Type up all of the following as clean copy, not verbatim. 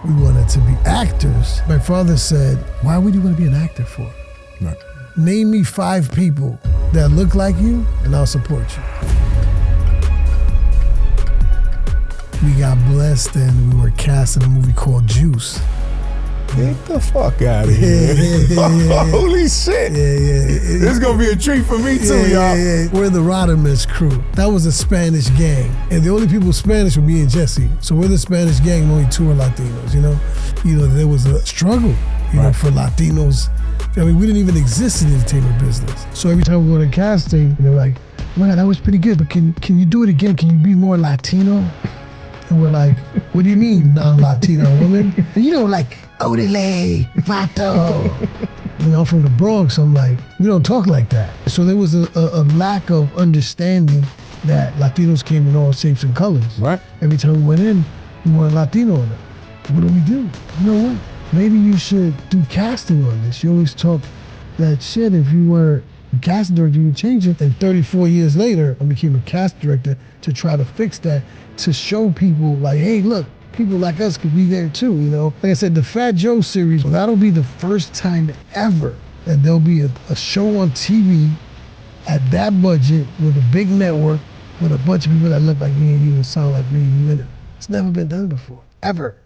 we wanted to be actors. My father said, why would you want to be an actor for? Right. Name me 5 people that look like you and I'll support you. We got blessed and we were cast in a movie called Juice. Get the fuck out of here. Yeah. Holy shit. Yeah. This is going to be a treat for me too, y'all. Yeah. We're the Rodimus crew. That was a Spanish gang. And the only people Spanish were me and Jessy. So we're the Spanish gang and only 2 are Latinos, you know? There was a struggle, you know, for Latinos. I mean, we didn't even exist in the entertainment business. So every time we go to casting, they're like, oh my God, that was pretty good, but can you do it again? Can you be more Latino? And we're like, what do you mean non-Latino woman? And like, Odele, Vato. I'm from the Bronx, I'm like, we don't talk like that. So there was a lack of understanding that Latinos came in all shapes and colors. Right. Every time we went in, we wanted Latino in it. What do we do? You know what? Maybe you should do casting on this. You always talk that shit. If you were a casting director, you would change it. And 34 years later, I became a casting director to try to fix that, to show people like, hey, look, people like us could be there too, Like I said, the Fat Joe series, that'll be the first time ever that there'll be a show on TV at that budget with a big network with a bunch of people that look like me and you and sound like me and you. It's never been done before, ever.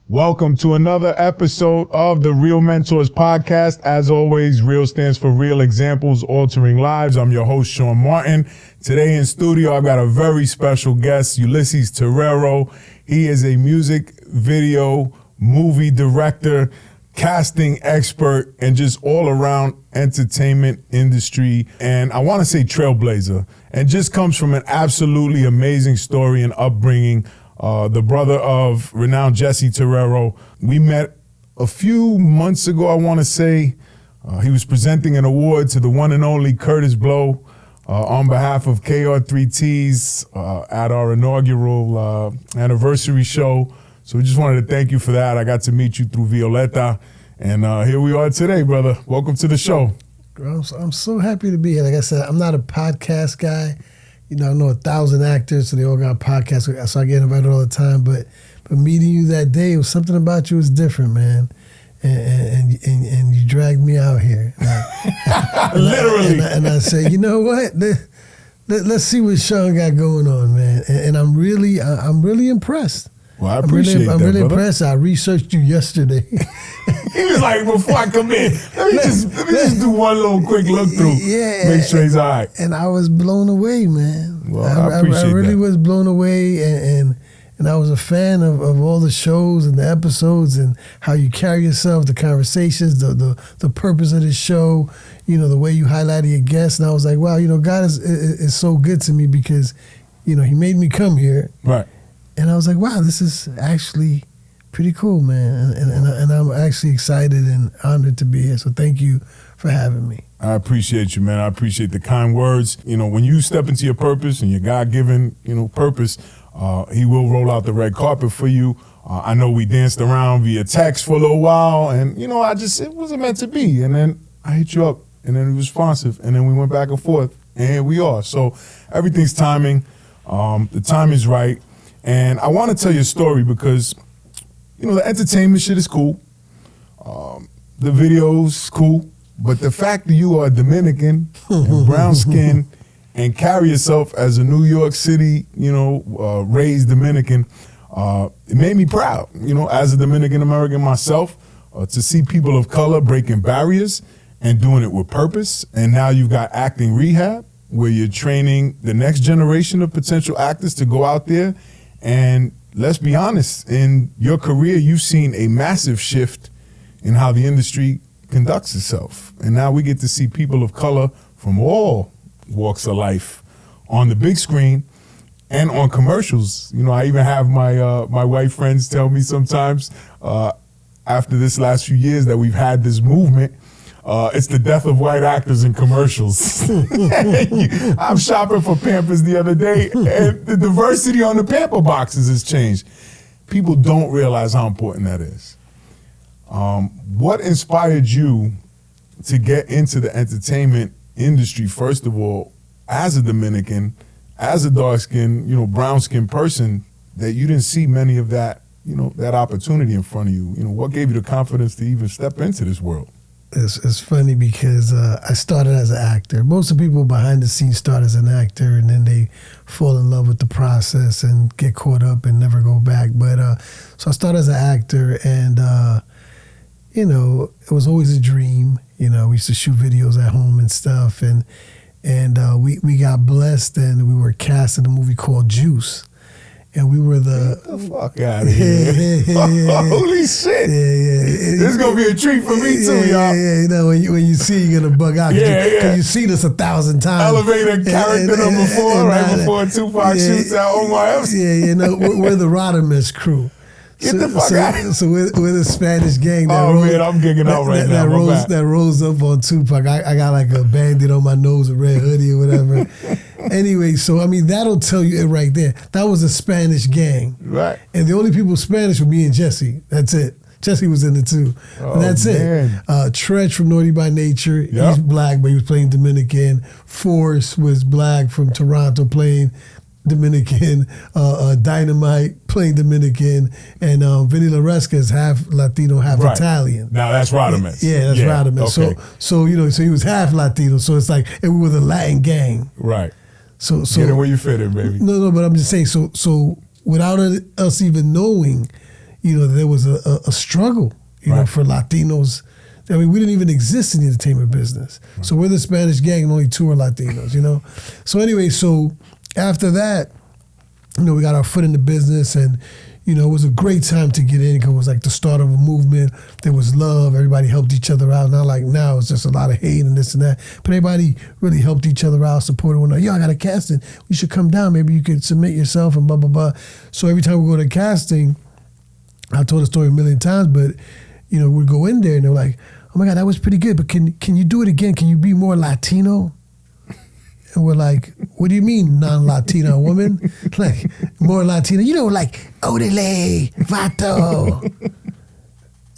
Welcome to another episode of the Real Mentors Podcast. As always, REAL stands for Real Examples Altering Lives. I'm your host, Sean Martin. Today in studio, I've got a very special guest, Ulysses Terrero. He is a music, video, movie director, casting expert, and just all-around entertainment industry. And I want to say trailblazer. And just comes from an absolutely amazing story and upbringing. The brother of renowned Jessy Terrero. We met a few months ago, I want to say. He was presenting an award to the one and only Curtis Blow on behalf of KR3T's at our inaugural anniversary show. So we just wanted to thank you for that. I got to meet you through Violeta. And here we are today, brother. Welcome to the show. I'm so happy to be here. Like I said, I'm not a podcast guy. I know 1,000 actors, so they all got podcasts, so I get invited all the time. But meeting you that day, it was something about you was different, man. And you dragged me out here. Literally. And I said, you know what? Let's see what Sean got going on, man. And I'm really impressed. Well, I appreciate that, I'm really brother. impressed. I researched you yesterday. He was like, before I come in, let me just do one little quick look through. Yeah. Make sure he's all right. And I was blown away, man. Well, I appreciate that. I really was blown away, and I was a fan of all the shows and the episodes and how you carry yourself, the conversations, the purpose of the show, the way you highlighted your guests. And I was like, wow, God is so good to me because, He made me come here. Right. And I was like, wow, this is actually pretty cool, man. And I'm actually excited and honored to be here. So thank you for having me. I appreciate you, man. I appreciate the kind words. When you step into your purpose and your God-given, purpose, He will roll out the red carpet for you. I know we danced around via text for a little while, and it wasn't meant to be. And then I hit you up, and then he was responsive, and then we went back and forth, and here we are. So everything's timing. The time is right. And I want to tell you a story because, the entertainment shit is cool. The video's cool. But the fact that you are Dominican and brown skin and carry yourself as a New York City, raised Dominican, it made me proud, as a Dominican American myself, to see people of color breaking barriers and doing it with purpose. And now you've got Acting Rehab, where you're training the next generation of potential actors to go out there. And let's be honest, in your career, you've seen a massive shift in how the industry conducts itself. And now we get to see people of color from all walks of life on the big screen and on commercials. I even have my white friends tell me sometimes after this last few years that we've had this movement, it's the death of white actors in commercials. I'm shopping for Pampers the other day, and the diversity on the Pamper boxes has changed. People don't realize how important that is. What inspired you to get into the entertainment industry, first of all, as a Dominican, as a dark-skinned, brown-skinned person, that you didn't see many of that, that opportunity in front of you? What gave you the confidence to even step into this world? It's funny because I started as an actor. Most of the people behind the scenes start as an actor and then they fall in love with the process and get caught up and never go back. But so I started as an actor and, it was always a dream. We used to shoot videos at home and stuff. And we got blessed and we were cast in a movie called Juice. And we were Get the fuck out of here. Yeah. Holy shit. Yeah. This is going to be a treat for me too, y'all. Yeah. When you see, you're going to bug out. Because you've seen us 1,000 times. Elevator character number 4, right before Tupac shoots out Omar Epps. We're the Rodimus crew. Get the fuck out of here. So we're the Spanish gang that I'm gigging out right now. That rolls up on Tupac. I got like a bandit on my nose, a red hoodie or whatever. Anyway, so that'll tell you it right there. That was a Spanish gang. Right. And the only people Spanish were me and Jessy. That's it. Jessy was in it too. That's man. it. Tretch from Naughty by Nature. Yep. He's black, but he was playing Dominican. Force was black from Toronto playing Dominican. Dynamite playing Dominican. And Vinny Laresca is half Latino, half Italian. Now that's Rodimus. Yeah, that's Rodimus. Okay. So he was half Latino. So it's like, and we were the Latin gang. Right. So get it where you fit in, baby. No, but I'm just saying. So without us even knowing, there was a struggle, for Latinos. I mean, we didn't even exist in the entertainment business. Right. So we're the Spanish gang, and only 2 are Latinos. So anyway, after that, we got our foot in the business, and it was a great time to get in because it was like the start of a movement. There was love. Everybody helped each other out. Not like now, it's just a lot of hate and this and that. But everybody really helped each other out, supported one another. Yo, I got a casting. You should come down. Maybe you could submit yourself and blah, blah, blah. So every time we go to casting, I told the story a million times, but, we'd go in there and they're like, oh my God, that was pretty good, but can you do it again? Can you be more Latino? And we're like, what do you mean non-Latino woman? Like, more Latino, like, Odele, Vato.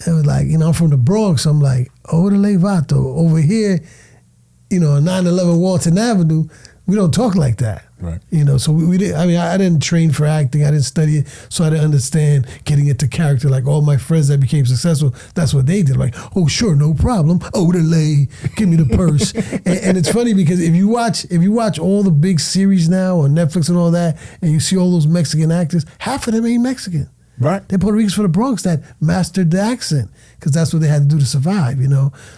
And we're like, I'm from the Bronx. I'm like, Odele, Vato. Over here, on 911 Walton Avenue, we don't talk like that. Right. So we didn't, I didn't train for acting. I didn't study it. So I didn't understand getting into character. Like all my friends that became successful, that's what they did. Like, oh, sure, no problem. Odele, give me the purse. and it's funny because if you watch all the big series now on Netflix and all that, and you see all those Mexican actors, half of them ain't Mexican. Right. They're Puerto Ricans from the Bronx that mastered the accent because that's what they had to do to survive,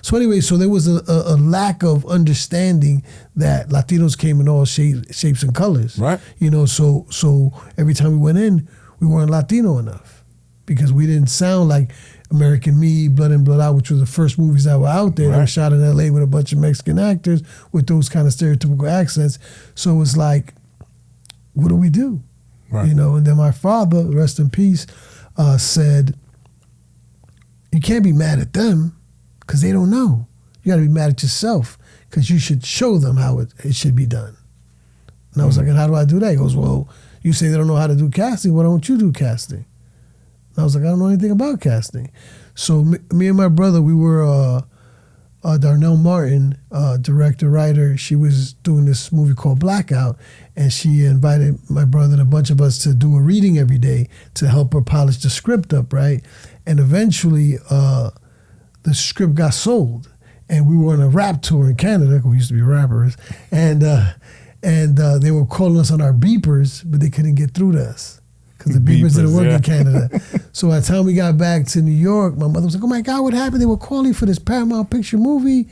So anyway, there was a lack of understanding that Latinos came in all shapes and colors. Right. So every time we went in, we weren't Latino enough because we didn't sound like American Me, Blood In, Blood Out, which were the first movies that were out there. Right. They were shot in L.A. with a bunch of Mexican actors with those kind of stereotypical accents. So it's like, what do we do? Right. And then my father, rest in peace, said, you can't be mad at them because they don't know. You got to be mad at yourself because you should show them how it should be done. And I was like, and how do I do that? He goes, well, you say they don't know how to do casting. Why don't you do casting? And I was like, I don't know anything about casting. So me and my brother, we were Darnell Martin, director, writer. She was doing this movie called Blackout, and she invited my brother and a bunch of us to do a reading every day to help her polish the script up, right? And eventually, the script got sold, and we were on a rap tour in Canada. We used to be rappers, and they were calling us on our beepers, but they couldn't get through to us because the beepers didn't work in Canada. So by the time we got back to New York, my mother was like, oh my God, what happened? They were calling for this Paramount Picture movie,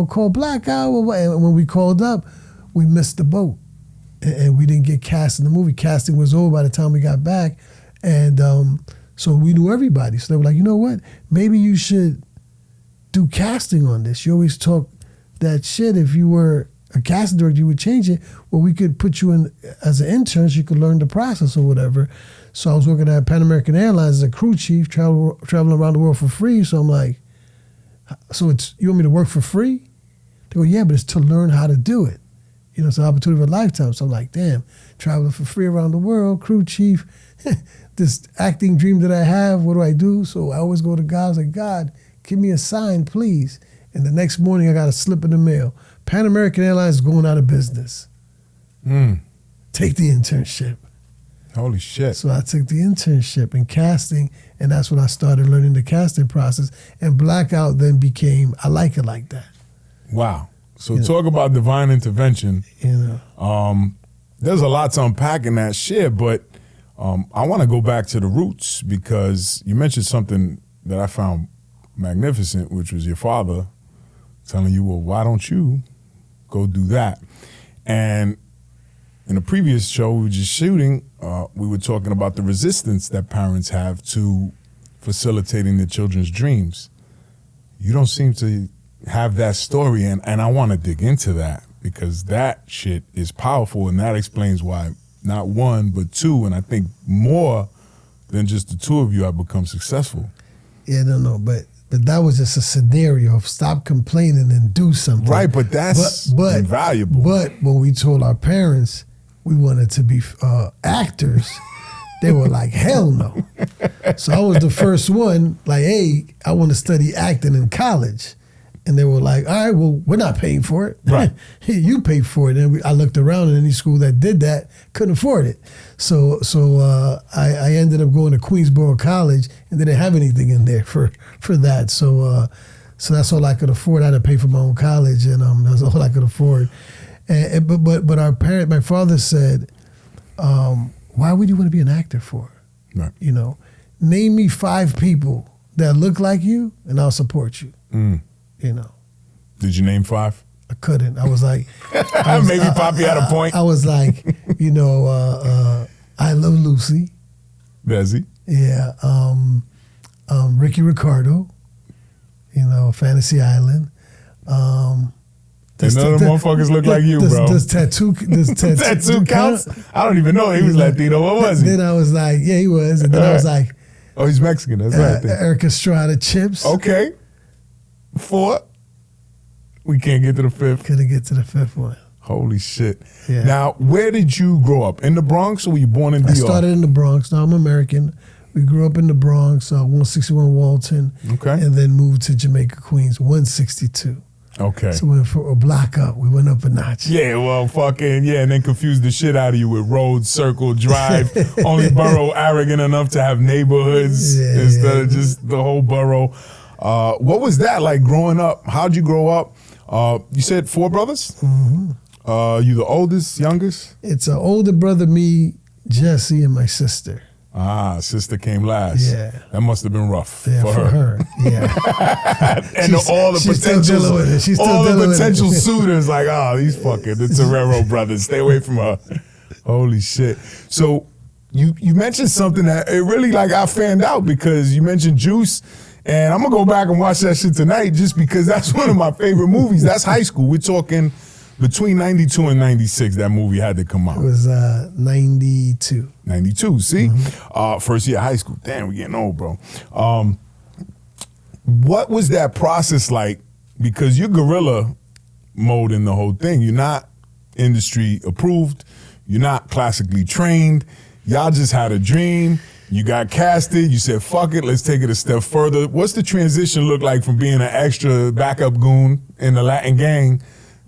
called Blackout. And when we called up, we missed the boat. And we didn't get cast in the movie. Casting was over by the time we got back. And so we knew everybody. So they were like, you know what? Maybe you should do casting on this. You always talk that shit. If you were a casting director, you would change it. Well, we could put you in as an intern so you could learn the process or whatever. So I was working at Pan American Airlines as a crew chief, traveling around the world for free. So I'm like, so you want me to work for free? They go, yeah, but it's to learn how to do it. It's an opportunity of a lifetime. So I'm like, damn, traveling for free around the world, crew chief, this acting dream that I have, what do I do? So I always go to God, I was like, God, give me a sign, please. And the next morning I got a slip in the mail. Pan American Airlines is going out of business. Take the internship. Holy shit. So I took the internship in casting, and that's when I started learning the casting process. And Blackout then became, I Like It Like That. Wow. So talk about divine intervention. There's a lot to unpack in that shit, but I want to go back to the roots because you mentioned something that I found magnificent, which was your father telling you, well, why don't you go do that? And in a previous show we were just shooting, we were talking about the resistance that parents have to facilitating their children's dreams. You don't seem to have that story, and I want to dig into that because that shit is powerful, and that explains why not one, but two, and I think more than just the two of you have become successful. Yeah, no, but that was just a scenario of stop complaining and do something. Right, but that's invaluable. But when we told our parents we wanted to be actors, they were like, hell no. So I was the first one, like, hey, I want to study acting in college. And they were like, all right, well, we're not paying for it. Right. You pay for it. And I looked around, and any school that did that couldn't afford it. So I ended up going to Queensborough College, and they didn't have anything in there for that. So that's all I could afford. I had to pay for my own college, and that's all I could afford. But our parent, my father said, why would you want to be an actor for? Right. You know, name me 5 people that look like you, and I'll support you. You know. Did you name 5? I couldn't. I was like, maybe Poppy had a point. I was like, I Love Lucy. Jessy. Yeah. Ricky Ricardo. Fantasy Island. None of the motherfuckers look like you, bro. Does tattoo counts? I don't even know he was Latino. What was he? Then I was like, yeah, he was. And then I was like, oh, he's Mexican. That's right. Eric Estrada, Chips. Okay. 4. We can't get to the 5th. Couldn't get to the 5th one. Holy shit. Yeah. Now, where did you grow up? In the Bronx, or were you born in New York? I started in the Bronx. Now I'm American. We grew up in the Bronx, 161 Walton. Okay. And then moved to Jamaica, Queens, 162. Okay. So we went for a block up. We went up a notch. Yeah, well, fucking, yeah, and then confused the shit out of you with road, circle, drive, only borough arrogant enough to have neighborhoods instead of just the whole borough. What was that like growing up? How'd you grow up? You said 4 brothers? Mm-hmm. You the oldest, youngest? It's an older brother, me, Jessy, and my sister. Ah, sister came last. Yeah. That must have been rough for her. Yeah. And all the potential suitors like, these fucking, the Terrero brothers, stay away from her. Holy shit. So you mentioned something that it really I fanned out because you mentioned Juice. And I'm going to go back and watch that shit tonight just because that's one of my favorite movies. That's high school. We're talking between 92 and 96, that movie had to come out. It was 92. 92, see? Mm-hmm. First year of high school. Damn, we're getting old, bro. What was that process like? Because you're guerrilla mode in the whole thing. You're not industry approved. You're not classically trained. Y'all just had a dream. You got casted. You said, fuck it, let's take it a step further. What's the transition look like from being an extra backup goon in the Latin gang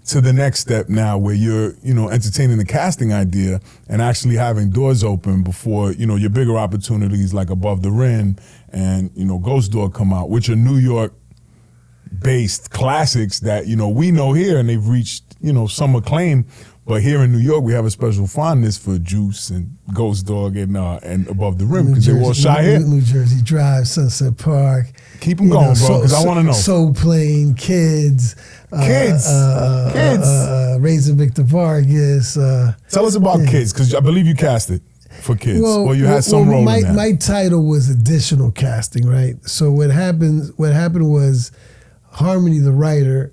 to the next step now where you're, entertaining the casting idea and actually having doors open before, your bigger opportunities like Above the Rim and, Ghost Door come out, which are New York-based classics that, we know here and they've reached, some acclaim. But here in New York, we have a special fondness for Juice and Ghost Dog and Above the Rim because they were all shot here. New Jersey Drive, Sunset Park. Keep them going, bro, because I want to know. Soul Plane, Kids. Kids. Raising Victor Vargas. Tell us about Kids, because I believe you casted for Kids. Well, you had some role in that. My title was additional casting, right? So what happened was Harmony, the writer,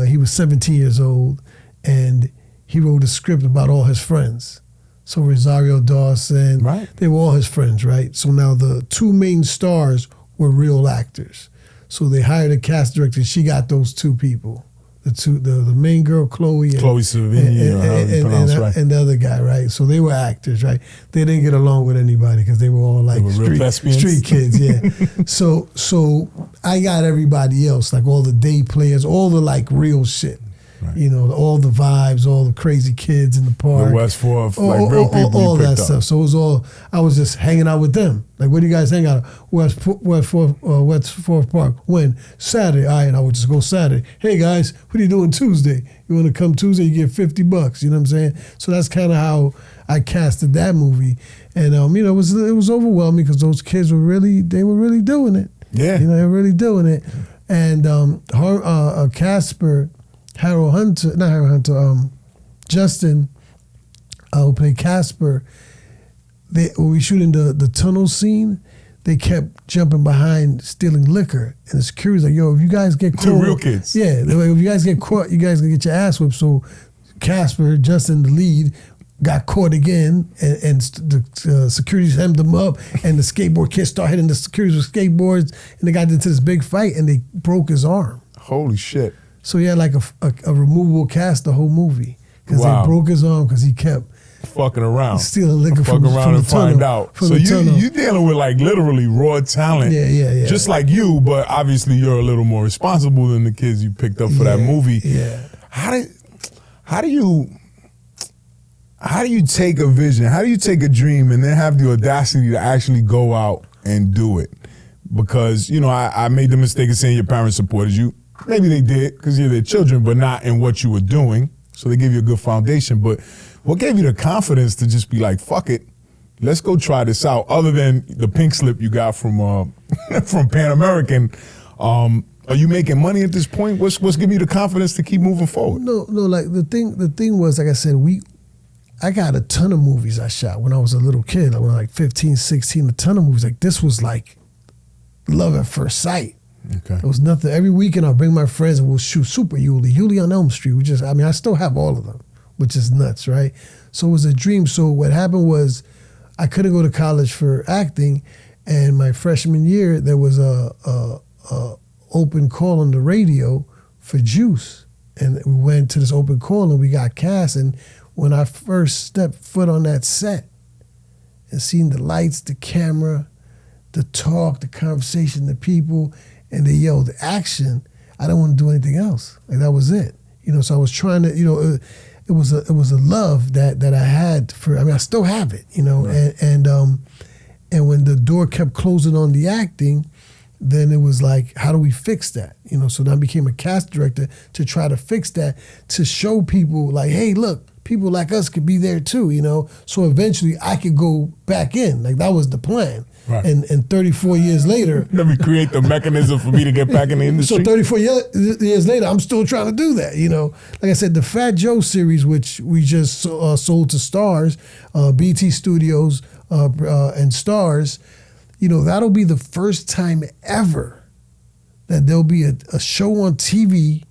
he was 17 years old, and he wrote a script about all his friends. So Rosario Dawson, right. They were all his friends, right? So now the 2 main stars were real actors. So they hired a cast director. She got those 2 people. The main girl, Chloe Sevigny, and the other guy, right? So they were actors, right? They didn't get along with anybody because they were all like street kids, yeah. So I got everybody else, like all the day players, all the like real shit. Right. You know, all the vibes, all the crazy kids in the park. The West Fourth, like real people all that up. stuff. So it was all, I was just hanging out with them. Like, where do you guys hang out? West Fourth Park. When? Saturday. All right, and I would just go Saturday. Hey guys, what are you doing Tuesday? You want to come Tuesday? You get $50. You know what I'm saying? So that's kind of how I casted that movie. And you know, it was overwhelming because those kids were really doing it. Yeah. You know, they were really doing it. And Casper, Justin, who played Casper, when we shooting the tunnel scene, they kept jumping behind stealing liquor. And the security's like, yo, if you guys get caught. Two real kids. Yeah, they're like, if you guys get caught, you guys gonna get your ass whipped. So Casper, Justin, the lead, got caught again, and the security hemmed them up, and the skateboard kids started hitting the security with skateboards, and they got into this big fight, and they broke his arm. Holy shit. So he had like a removable cast the whole movie, because they broke his arm because he kept fucking around, stealing liquor fucking from around the and tunnel, find out. So you dealing with like literally raw talent, yeah, just like you, but obviously you're a little more responsible than the kids you picked up for that movie. Yeah. How do you take a vision? How do you take a dream and then have the audacity to actually go out and do it? Because, you know, I made the mistake of saying your parents supported you. Maybe they did because you're their children, but not in what you were doing. So they gave you a good foundation. But what gave you the confidence to just be like, fuck it, let's go try this out? Other than the pink slip you got from from Pan American, are you making money at this point? What's giving you the confidence to keep moving forward? No. Like the thing was, like I said, I got a ton of movies I shot when I was a little kid. Like when I was like 15, 16, a ton of movies. Like this was like love at first sight. Okay. It was nothing. Every weekend I'll bring my friends and we'll shoot Super Yuli on Elm Street. I still have all of them, which is nuts, right? So it was a dream. So what happened was I couldn't go to college for acting, and my freshman year there was a open call on the radio for Juice, and we went to this open call and we got cast. And when I first stepped foot on that set and seen the lights, the camera, the talk, the conversation, the people, and they yelled action, I didn't want to do anything else. Like that was it. You know, so I was trying to, you know, it was a love that I had for, I mean, I still have it, you know, right. And when the door kept closing on the acting, then it was like, how do we fix that? You know, so then I became a cast director to try to fix that, to show people like, hey, look, people like us could be there too, you know? So eventually I could go back in. Like that was the plan. Right. And 34 years later. Let me create the mechanism for me to get back in the industry. So 34 years later, I'm still trying to do that, you know? Like I said, the Fat Joe series, which we just sold to Stars, BT Studios and Stars, you know, that'll be the first time ever that there'll be a show on TV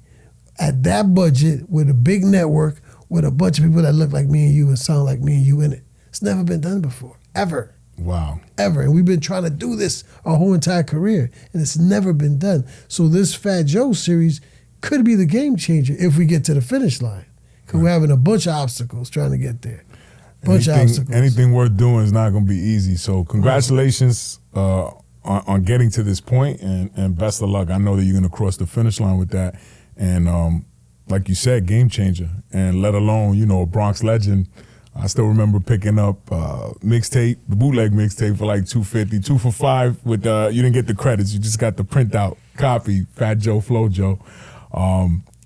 at that budget with a big network with a bunch of people that look like me and you and sound like me and you in it. It's never been done before, ever. Wow. Ever. And we've been trying to do this our whole entire career, and it's never been done. So this Fat Joe series could be the game changer if we get to the finish line. Because we're having a bunch of obstacles trying to get there. Anything worth doing is not going to be easy. So congratulations on getting to this point, and best of luck. I know that you're going to cross the finish line with that. And like you said, game changer. And let alone, you know, a Bronx legend. I still remember picking up mixtape, the bootleg mixtape for like $2.50, 2 for $5 with you didn't get the credits, you just got the printout copy, Fat Joe, Flow Joe.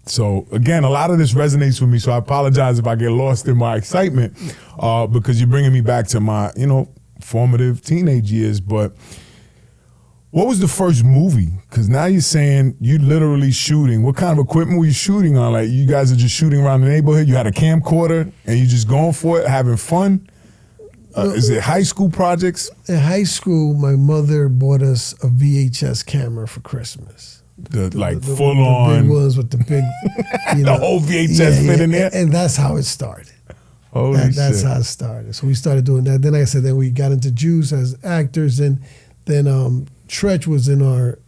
So again, a lot of this resonates with me, so I apologize if I get lost in my excitement because you're bringing me back to my, you know, formative teenage years. But what was the first movie? Because now you're saying you literally shooting. What kind of equipment were you shooting on? Like you guys are just shooting around the neighborhood? You had a camcorder and you just going for it, having fun? Is it high school projects? In high school, my mother bought us a VHS camera for Christmas. The full on. The big ones with the big, you know. The whole VHS fit in there? And that's how it started. Holy shit. That's how it started. So we started doing that. Then like I said, then we got into Juice as actors, and then Tretch was in our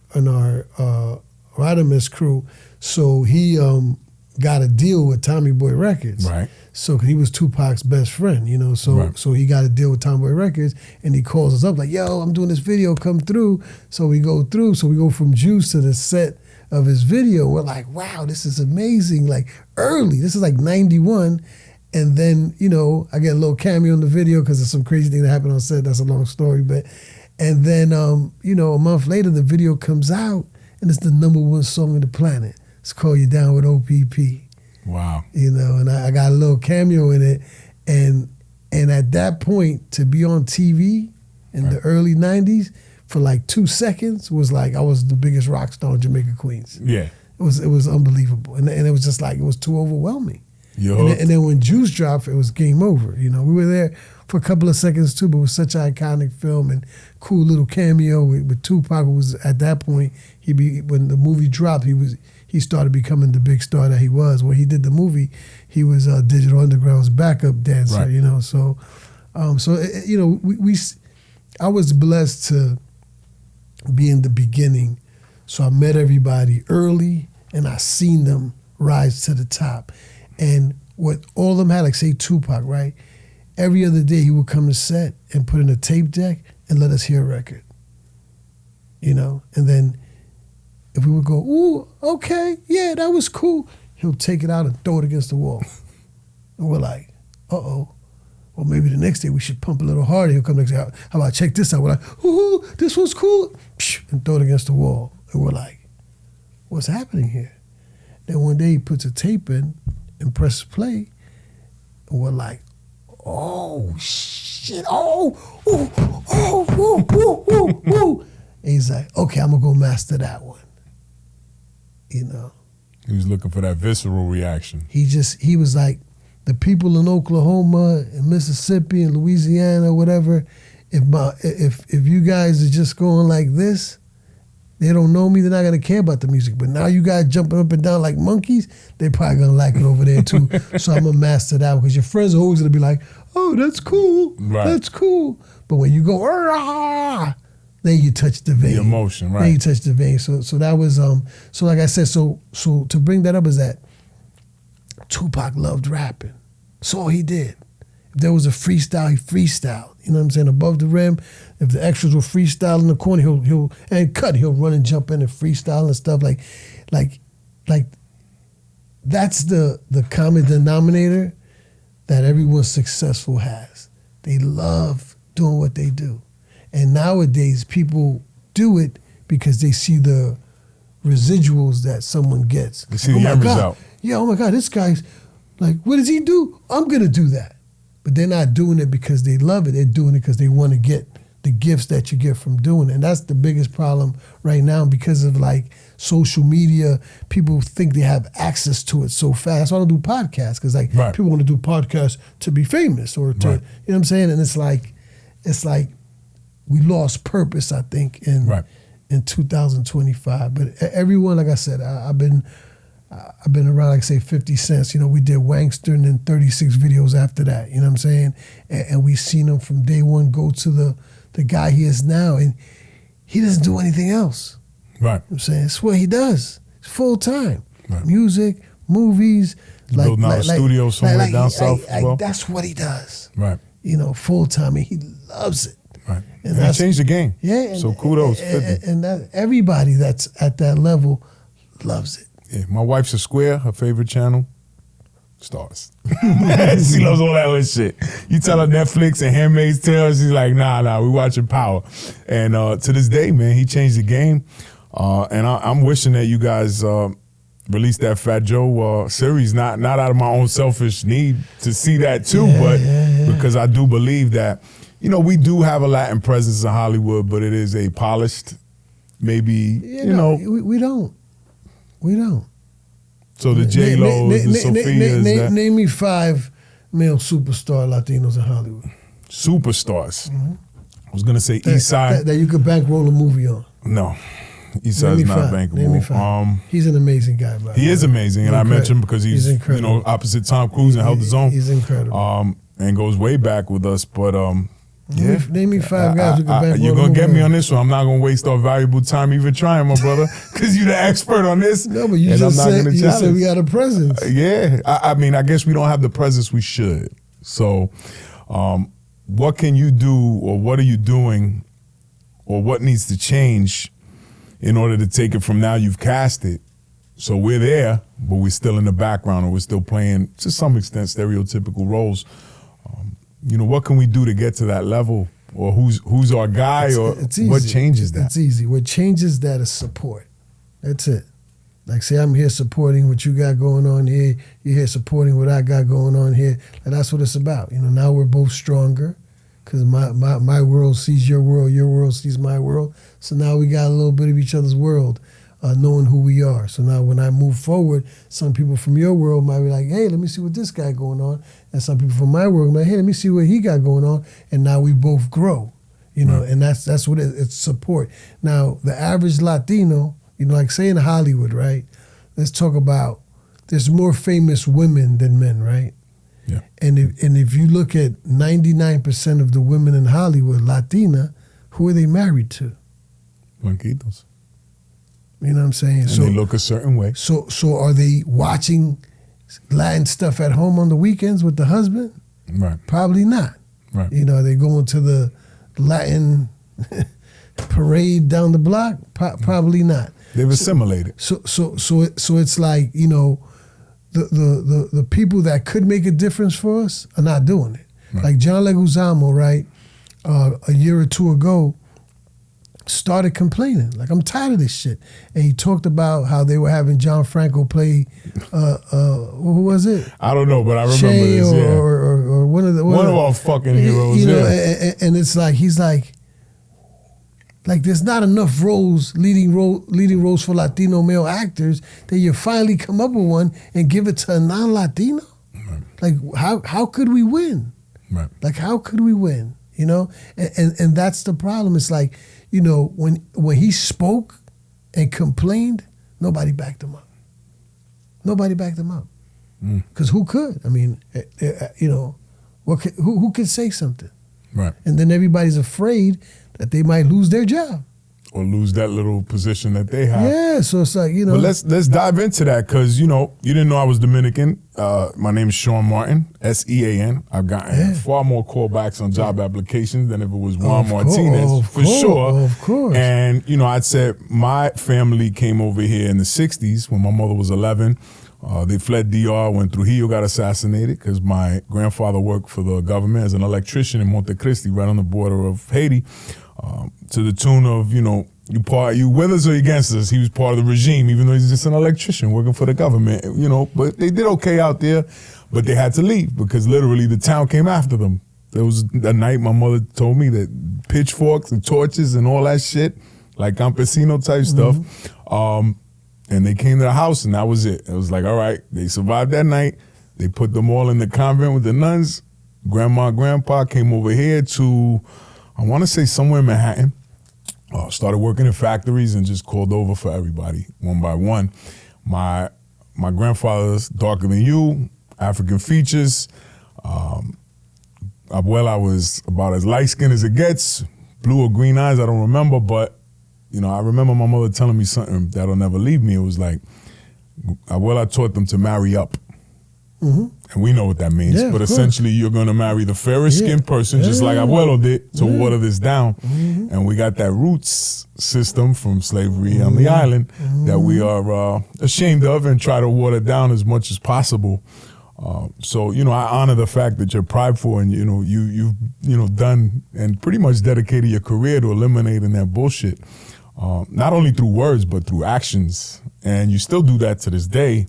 Rodimus crew, so he got a deal with Tommy Boy Records. Right. So he was Tupac's best friend, you know. So right. So he got a deal with Tommy Boy Records, and he calls us up like, "Yo, I'm doing this video, come through." So we go through. So we go from Juice to the set of his video. We're like, wow, this is amazing. Like early, this is like 91. And then, you know, I get a little cameo in the video because there's some crazy thing that happened on set. That's a long story. And then, you know, a month later, the video comes out and it's the #1 song on the planet. It's called You Down with OPP. Wow. You know, and I got a little cameo in it. And at that point, to be on TV in the early 90s for like 2 seconds was like, I was the biggest rock star in Jamaica, Queens. Yeah. It was unbelievable. And it was just like, it was too overwhelming. And then when Juice dropped, it was game over. You know, we were there for a couple of seconds too, but it was such an iconic film and cool little cameo with Tupac, who was at that point, when the movie dropped, he started becoming the big star that he was. When he did the movie, he was Digital Underground's backup dancer. Right. You know, so you know, I was blessed to be in the beginning, so I met everybody early and I seen them rise to the top. And what all of them had, like say Tupac, right? Every other day he would come to set and put in a tape deck and let us hear a record. You know? And then if we would go, ooh, okay, yeah, that was cool, he'll take it out and throw it against the wall. And we're like, uh-oh. Well, maybe the next day we should pump a little harder. He'll come next day, how about check this out? We're like, ooh, this was cool. And throw it against the wall. And we're like, what's happening here? Then one day he puts a tape in and presses play, and we're like, oh, shit, oh, ooh. And he's like, okay, I'm gonna go master that one. You know? He was looking for that visceral reaction. He was like, the people in Oklahoma and Mississippi and Louisiana, whatever, if you guys are just going like this, they don't know me, they're not gonna care about the music. But now you guys jumping up and down like monkeys, they probably gonna like it over there too. So I'm gonna master that one, because your friends are always gonna be like, oh, that's cool, right. That's cool. But when you go, ah, then you touch the vein. The emotion, right. Then you touch the vein. So that was, so like I said, so to bring that up is that Tupac loved rapping. That's all he did. If there was a freestyle, he freestyled. You know what I'm saying? Above the rim. If the extras were freestyle in the corner, he'll run and jump in and freestyle and stuff. Like that's the common denominator that everyone successful has. They love doing what they do. And nowadays people do it because they see the residuals that someone gets. They see the end result. Yeah, oh my God, this guy's like, what does he do? I'm gonna do that. But they're not doing it because they love it. They're doing it because they want to get the gifts that you get from doing it. And that's the biggest problem right now because of like social media. People think they have access to it so fast. So I don't do podcasts because like people want to do podcasts to be famous or to, you know what I'm saying? And it's like we lost purpose, I think, in 2025. But everyone, like I said, I've been around, like say 50 Cent. You know, we did Wankster and then 36 videos after that. You know what I'm saying? And we seen him from day one go to the guy he is now, and he doesn't do anything else. Right. You know what I'm saying? It's what he does. It's full time. Right. Music, movies. Building out a studio somewhere down south. That's what he does. Right. You know, full time, and he loves it. Right. And he changed the game. Yeah. So kudos. And everybody that's at that level loves it. Yeah, my wife's a square. Her favorite channel, Stars. She loves all that other shit. You tell her Netflix and Handmaid's Tale, she's like, nah, we watching Power. And to this day, man, he changed the game. And I'm wishing that you guys release that Fat Joe series, not out of my own selfish need to see that too, because I do believe that, you know, we do have a Latin presence in Hollywood, but it is a polished, maybe, we don't. We don't. So the J-Los, the Sophias. Name me 5 male superstar Latinos in Hollywood. Superstars. Mm-hmm. I was going to say Eastside. That you could bankroll a movie on. No. Eastside's not bankroll. Name me 5. He's an amazing guy, by He is amazing, and I mentioned him because he's opposite Tom Cruise and held his own. He's incredible. And goes way back with us, but name me 5 guys who can bankroll. You're going to get me on this one. I'm not going to waste our valuable time even trying, my brother, because you're the expert on this. No, but you just said we got a presence. I mean, I guess we don't have the presence we should. So what can you do, or what are you doing, or what needs to change in order to take it from now, you've cast it. So we're there, but we're still in the background, or we're still playing, to some extent, stereotypical roles. What can we do to get to that level? Or who's our guy? It's what changes that? It's easy. What changes that is support. That's it. Like, say I'm here supporting what you got going on here. You're here supporting what I got going on here. And that's what it's about. Now we're both stronger because my world sees your world sees my world. So now we got a little bit of each other's world, knowing who we are. So now when I move forward, some people from your world might be like, hey, let me see what this guy going on. And some people from my world might be like, hey, let me see what he got going on. And now we both grow, and that's what it's support. Now, the average Latino, like say in Hollywood, right? Let's talk about, there's more famous women than men, right? Yeah. And if you look at 99% of the women in Hollywood, Latina, who are they married to? Blanquitos. You know what I'm saying? And they look a certain way. So are they watching Latin stuff at home on the weekends with the husband? Right. Probably not. Right. Are they going to the Latin parade down the block? Probably not. They've assimilated. So it's like, the people that could make a difference for us are not doing it. Right. Like John Leguizamo, right? A year or two ago, started complaining, like, I'm tired of this shit. And he talked about how they were having John Franco play, who was it? I don't know, but I remember Shay this, yeah. Or one of our fucking heroes, and it's like, he's like, there's not enough leading roles for Latino male actors that you finally come up with one and give it to a non-Latino? Right. Like, how could we win? Right. Like, how could we win? And that's the problem. It's like, when he spoke and complained, nobody backed him up. Nobody backed him up. Because who could? I mean, who could say something? Right. And then everybody's afraid that they might lose their job. Or lose that little position that they have. Yeah, so it's like, But let's dive into that, because, you didn't know I was Dominican. My name is Sean Martin, Sean. I've gotten far more callbacks on job applications than if it was Juan Martinez, for sure. Of course. And, I'd said my family came over here in the 60s when my mother was 11. They fled DR, went Trujillo, got assassinated because my grandfather worked for the government as an electrician in Montecristi, right on the border of Haiti. To the tune of, you with us or against us? He was part of the regime, even though he's just an electrician working for the government, But they did okay out there, but they had to leave because literally the town came after them. There was a night my mother told me that pitchforks and torches and all that shit, like campesino type stuff, and they came to the house and that was it. It was like, all right, they survived that night. They put them all in the convent with the nuns. Grandma and grandpa came over here to, I want to say somewhere in Manhattan, started working in factories and just called over for everybody one by one. My grandfather's darker than you, African features. Abuela was about as light-skinned as it gets, blue or green eyes, I don't remember, but I remember my mother telling me something that'll never leave me. It was like, Abuela taught them to marry up. Mm-hmm. And we know what that means. But essentially, you're going to marry the fairest skinned person, just like Abuelo did, to water this down. Mm-hmm. And we got that roots system from slavery on the island that we are ashamed of and try to water down as much as possible. So, I honor the fact that you're prideful and, you've done and pretty much dedicated your career to eliminating that bullshit. Not only through words, but through actions. And you still do that to this day.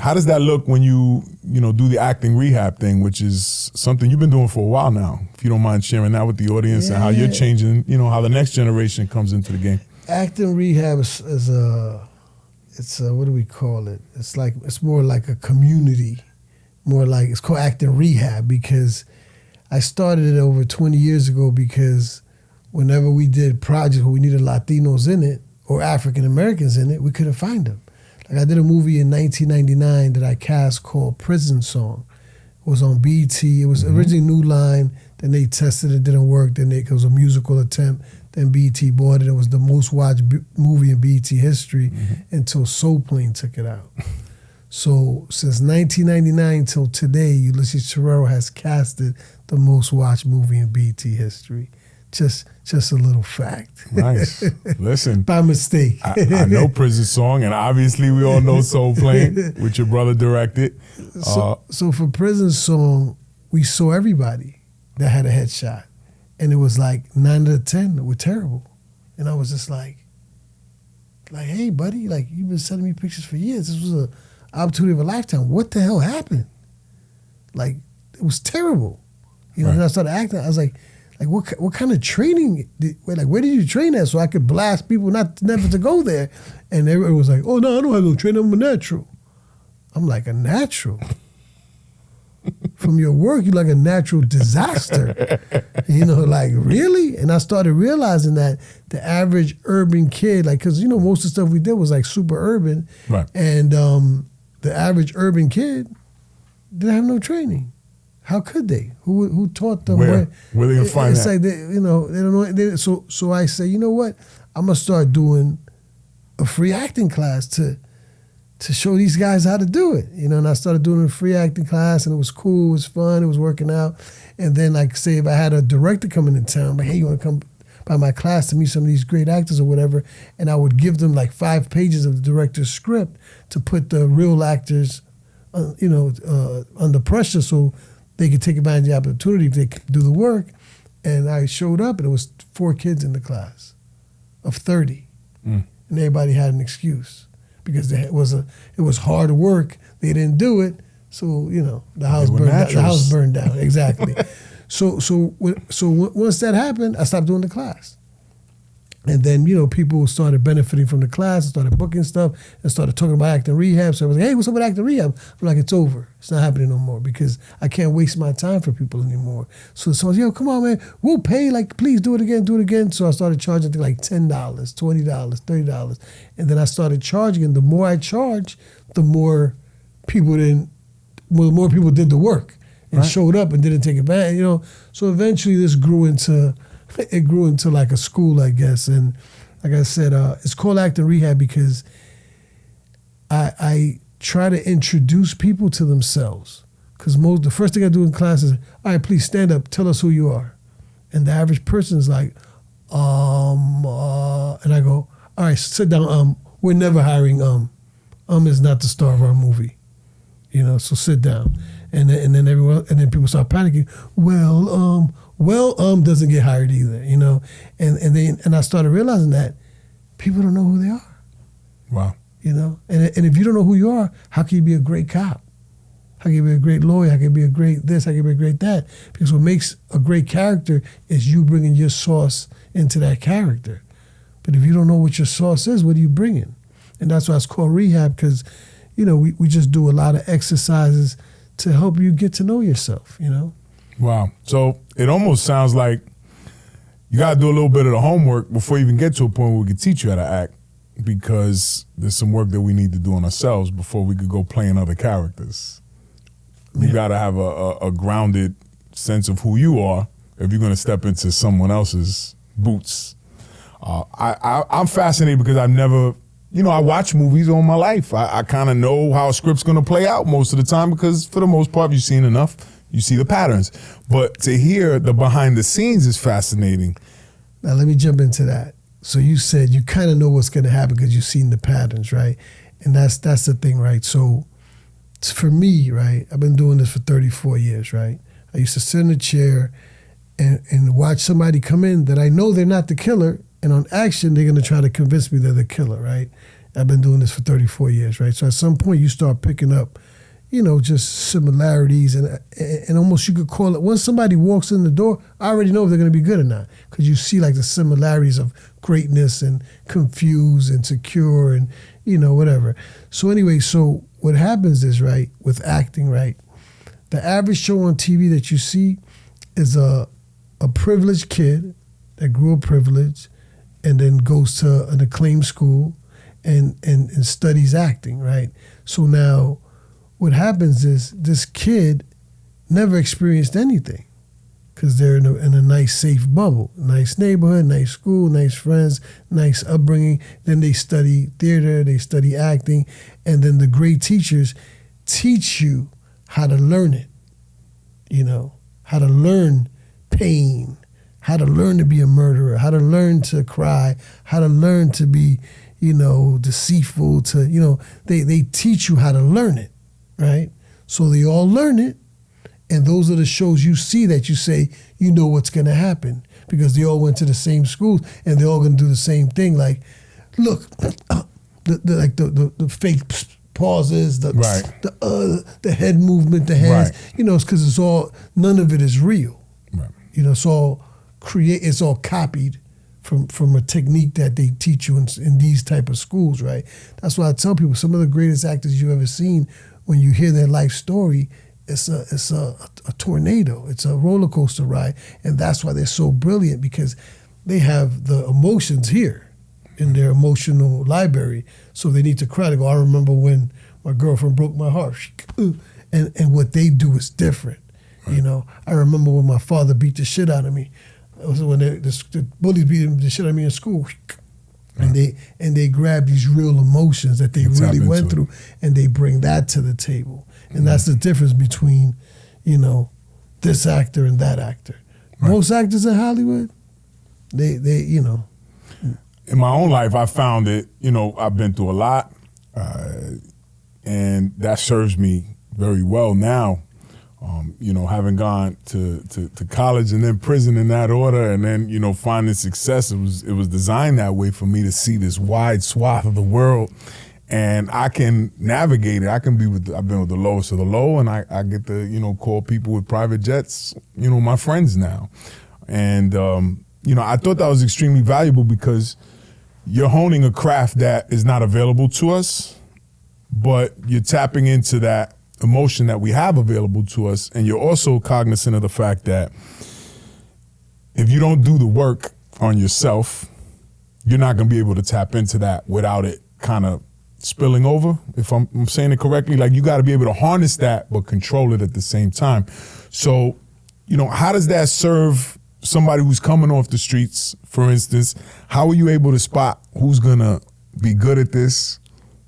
How does that look when you do the acting rehab thing, which is something you've been doing for a while now? If you don't mind sharing that with the audience and how you're changing, how the next generation comes into the game. Acting rehab is what do we call it? It's more like a community, it's called Acting Rehab because I started it over 20 years ago because whenever we did projects where we needed Latinos in it or African Americans in it, we couldn't find them. Like I did a movie in 1999 that I cast called Prison Song. It was on BET. It was originally New Line. Then they tested it, didn't work. Then it was a musical attempt. Then BET bought it. It was the most watched movie in BET history until Soul Plane took it out. So since 1999 till today, Ulysses Terrero has casted the most watched movie in BET history. Just a little fact. Nice. Listen. By mistake. I know Prison Song, and obviously we all know Soul Plane, which your brother directed. So for Prison Song, we saw everybody that had a headshot. And it was like 9 out of 10 were terrible. And I was just like, hey, buddy, like, you've been sending me pictures for years. This was an opportunity of a lifetime. What the hell happened? Like, it was terrible. You know, right. And I started acting. I was like, what kind of training? Where did you train at so I could blast people never to go there? And everyone was like, oh, no, I don't have no training. I'm a natural. I'm like, a natural? From your work, you're like a natural disaster. You know, like, really? And I started realizing that the average urban kid, like, because, you know, most of the stuff we did was like super urban. Right. And the average urban kid didn't have no training. How could they? Who taught them? Where they gonna find it's that? Like they don't know. So I say, you know what? I'm gonna start doing a free acting class to show these guys how to do it. You know, and I started doing a free acting class, and it was cool, it was fun, it was working out. And then, like, say if I had a director coming in town, like, hey, you want to come by my class to meet some of these great actors or whatever, and I would give them like 5 pages of the director's script to put the real actors, under pressure so they could take advantage of the opportunity if they could do the work. And I showed up, and it was 4 kids in the class of 30. And everybody had an excuse because it was hard work. They didn't do it, so, you know, the house burned down. The house burned down, exactly. So once that happened, I stopped doing the class. And then, you know, people started benefiting from the class and started booking stuff and started talking about Acting Rehab. So I was like, hey, what's up with Acting Rehab? I'm like, it's over. It's not happening no more because I can't waste my time for people anymore. So I was, yo, come on, man. We'll pay. Like, please do it again. So I started charging like $10, $20, $30. And then I started charging. And the more I charged, the more people did the work and showed up and didn't take advantage, you know. So eventually this grew into like a school, I guess. And like I said, it's called Acting Rehab because I try to introduce people to themselves. Because the first thing I do in class is, all right, please stand up, tell us who you are. And the average person is like, and I go, all right, sit down, we're never hiring is not the star of our movie. You know, so sit down. And then people start panicking. Well, doesn't get hired either, you know. And I started realizing that people don't know who they are. Wow. You know, and if you don't know who you are, how can you be a great cop? How can you be a great lawyer? How can you be a great this? How can you be a great that? Because what makes a great character is you bringing your sauce into that character. But if you don't know what your sauce is, what are you bringing? And that's why it's called rehab, because, you know, we just do a lot of exercises to help you get to know yourself, you know? Wow. So it almost sounds like you got to do a little bit of the homework before you even get to a point where we can teach you how to act, because there's some work that we need to do on ourselves before we could go playing other characters. You got to have a grounded sense of who you are if you're going to step into someone else's boots. I'm fascinated because I've never, you know, I watch movies all my life. I kind of know how a script's going to play out most of the time because for the most part you've seen enough. You see the patterns. But to hear the behind the scenes is fascinating. Now let me jump into that. So you said you kind of know what's going to happen because you've seen the patterns, right? And that's the thing, right? So for me, right, I've been doing this for 34 years, right? I used to sit in a chair and watch somebody come in that I know they're not the killer, and on action, they're going to try to convince me they're the killer, right? I've been doing this for 34 years, right? So at some point, you start picking up, you know, just similarities, and almost you could call it, once somebody walks in the door, I already know if they're going to be good or not, because you see like the similarities of greatness and confused and secure and, you know, whatever. So anyway, so what happens is, right, with acting, right, the average show on TV that you see is a privileged kid that grew up privileged and then goes to an acclaimed school and studies acting, right? So now what happens is this kid never experienced anything because they're in a nice, safe bubble, nice neighborhood, nice school, nice friends, nice upbringing. Then they study theater, they study acting, and then the great teachers teach you how to learn it, you know, how to learn pain, how to learn to be a murderer, how to learn to cry, how to learn to be, deceitful, they teach you how to learn it, right? So they all learn it, and those are the shows you see that you say, you know what's gonna happen, because they all went to the same schools, and they're all gonna do the same thing. Like, look, the fake pauses, the head movement, the hands, it's because it's all, none of it is real. Right. It's all it's all copied from a technique that they teach you in these type of schools, right? That's why I tell people, some of the greatest actors you've ever seen, when you hear their life story, it's a tornado, it's a roller coaster ride, and that's why they're so brilliant, because they have the emotions here in their emotional library. So they need to cry. They go, I remember when my girlfriend broke my heart, and what they do is different. Right. I remember when my father beat the shit out of me. It was when the bullies beat the shit out of me in school. Right. And they grab these real emotions that they really went through, and they bring that to the table. And that's the difference between, this actor and that actor. Right. Most actors in Hollywood, they In my own life, I found it, I've been through a lot, and that serves me very well now. Having gone to college and then prison in that order, and then, finding success, it was designed that way for me to see this wide swath of the world, and I can navigate it. I've been with the lowest of the low, and I get to, call people with private jets, my friends now. And, I thought that was extremely valuable, because you're honing a craft that is not available to us, but you're tapping into that emotion that we have available to us, and you're also cognizant of the fact that if you don't do the work on yourself, you're not going to be able to tap into that without it kind of spilling over, if I'm saying it correctly. Like, you got to be able to harness that but control it at the same time. So, how does that serve somebody who's coming off the streets, for instance? How are you able to spot who's going to be good at this,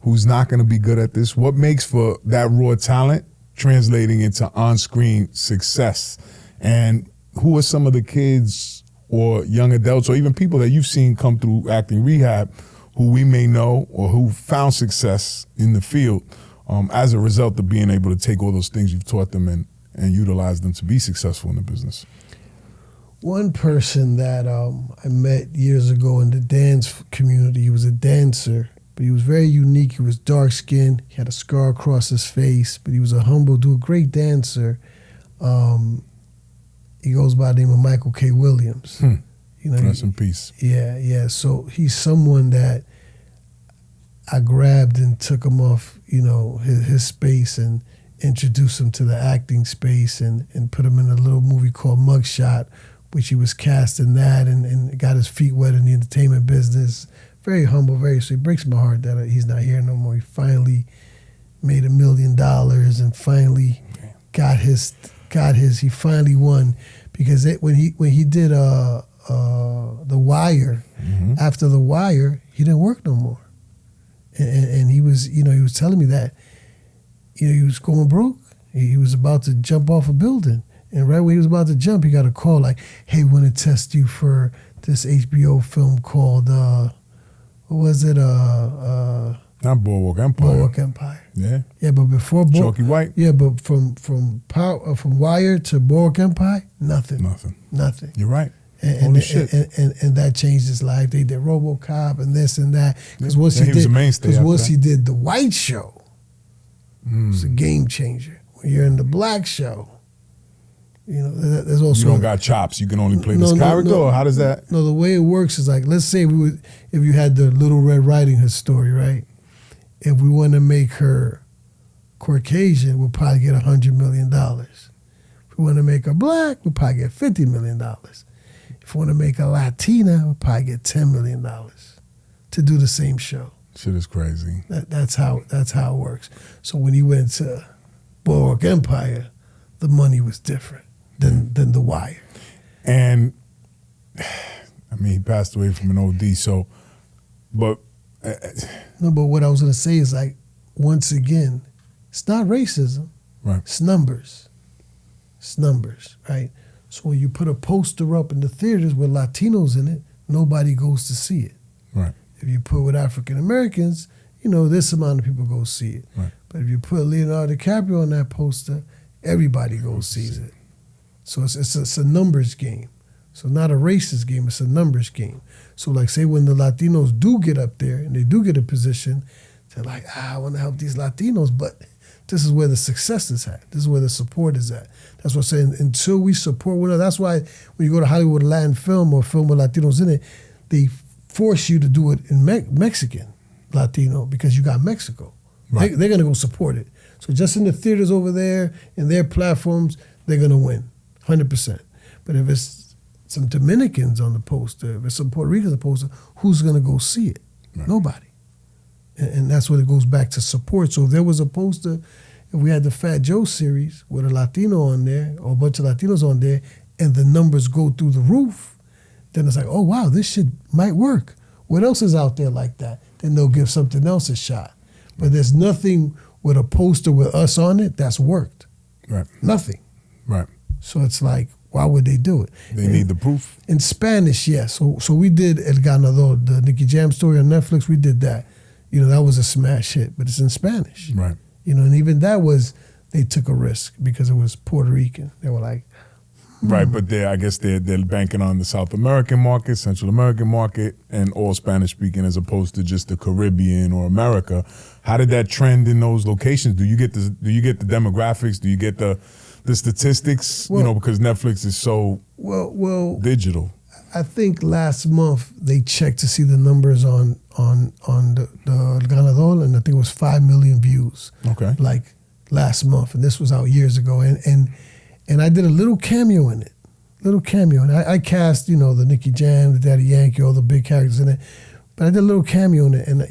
who's not going to be good at this? What makes for that raw talent translating into on-screen success? And who are some of the kids or young adults, or even people that you've seen come through Acting Rehab, who we may know or who found success in the field as a result of being able to take all those things you've taught them and utilize them to be successful in the business? One person that I met years ago in the dance community, he was a dancer, but he was very unique. He was dark-skinned. He had a scar across his face, but he was a humble dude, a great dancer. He goes by the name of Michael K. Williams. Rest in peace. Yeah. So he's someone that I grabbed and took him off, his space, and introduced him to the acting space, and put him in a little movie called Mugshot, which he was cast in that, and got his feet wet in the entertainment business. Very humble, very sweet. It breaks my heart that he's not here no more. He finally made $1 million and finally he finally won, because when he did The Wire, after The Wire, he didn't work no more. And he was telling me that, he was going broke. He was about to jump off a building. And right when he was about to jump, he got a call like, hey, we want to test you for this HBO film called, what was it? Not Boardwalk Empire. Boardwalk Empire. Yeah. Yeah, but before Chalky White. Yeah, but from Wire to Boardwalk Empire, nothing. You're right. And that changed his life. They did RoboCop and this and that. Because once he did The White Show, it's a game changer. When you're in The Black Show, there's also, you don't got chops. You can only play this character, or how does that? No, the way it works is like, let's say if you had the Little Red Riding Hood story, right? If we want to make her Caucasian, we'll probably get $100 million. If we want to make her black, we'll probably get $50 million. If we want to make a Latina, we'll probably get $10 million to do the same show. Shit is crazy. That's how it works. So when he went to Boardwalk Empire, the money was different than The Wire. And he passed away from an OD. So, but no. But what I was gonna say is, like, once again, it's not racism. Right. It's numbers. It's numbers, right? So when you put a poster up in the theaters with Latinos in it, nobody goes to see it. Right. If you put with African Americans, this amount of people go see it. Right. But if you put Leonardo DiCaprio on that poster, everybody goes sees it. So it's a numbers game. So not a racist game, it's a numbers game. So like say when the Latinos do get up there and they do get a position, they're like, I want to help these Latinos, but this is where the success is at. This is where the support is at. That's what I'm saying. Until we support one another, that's why when you go to Hollywood Latin film or film with Latinos in it, they force you to do it in Mexican Latino because you got Mexico. Right. They're going to go support it. So just in the theaters over there, in their platforms, they're going to win, 100%. But if it's some Dominicans on the poster, if it's some Puerto Ricans on the poster, who's going to go see it? Right. Nobody. And that's what it goes back to support. So if there was a poster, if we had the Fat Joe series with a Latino on there, or a bunch of Latinos on there, and the numbers go through the roof, then it's like, oh, wow, this shit might work. What else is out there like that? Then they'll give something else a shot. But there's nothing with a poster with us on it that's worked. Right. Nothing. Right. So it's like, why would they do it? They need the proof. In Spanish, yes. So we did El Ganador, the Nicky Jam story on Netflix. We did that. That was a smash hit, but it's in Spanish. Right. And even that they took a risk because it was Puerto Rican. They were like, Right, but I guess they're banking on the South American market, Central American market, and all Spanish speaking as opposed to just the Caribbean or America. How did that trend in those locations? Do you get the demographics? Do you get the statistics? Well, because Netflix is so digital. I think last month they checked to see the numbers on the Ganador, and I think it was 5 million views. Okay. Like last month, and this was out years ago, and I did a little cameo in it. And I cast, the Nicky Jam, the Daddy Yankee, all the big characters in it. But I did a little cameo in it. And,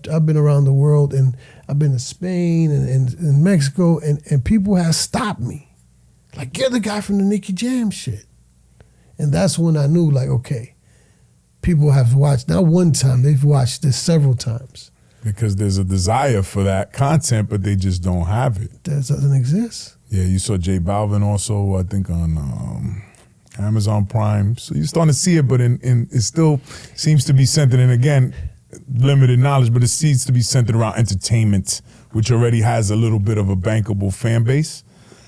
I've been around the world, and I've been to Spain and Mexico, and people have stopped me. Like, you're the guy from the Nicky Jam shit. And that's when I knew, like, okay, people have watched, not one time, they've watched this several times. Because there's a desire for that content, but they just don't have it. That doesn't exist. Yeah, you saw J Balvin also, I think, on Amazon Prime. So you're starting to see it, but it still seems to be centered, and again, limited knowledge, but it seems to be centered around entertainment, which already has a little bit of a bankable fan base,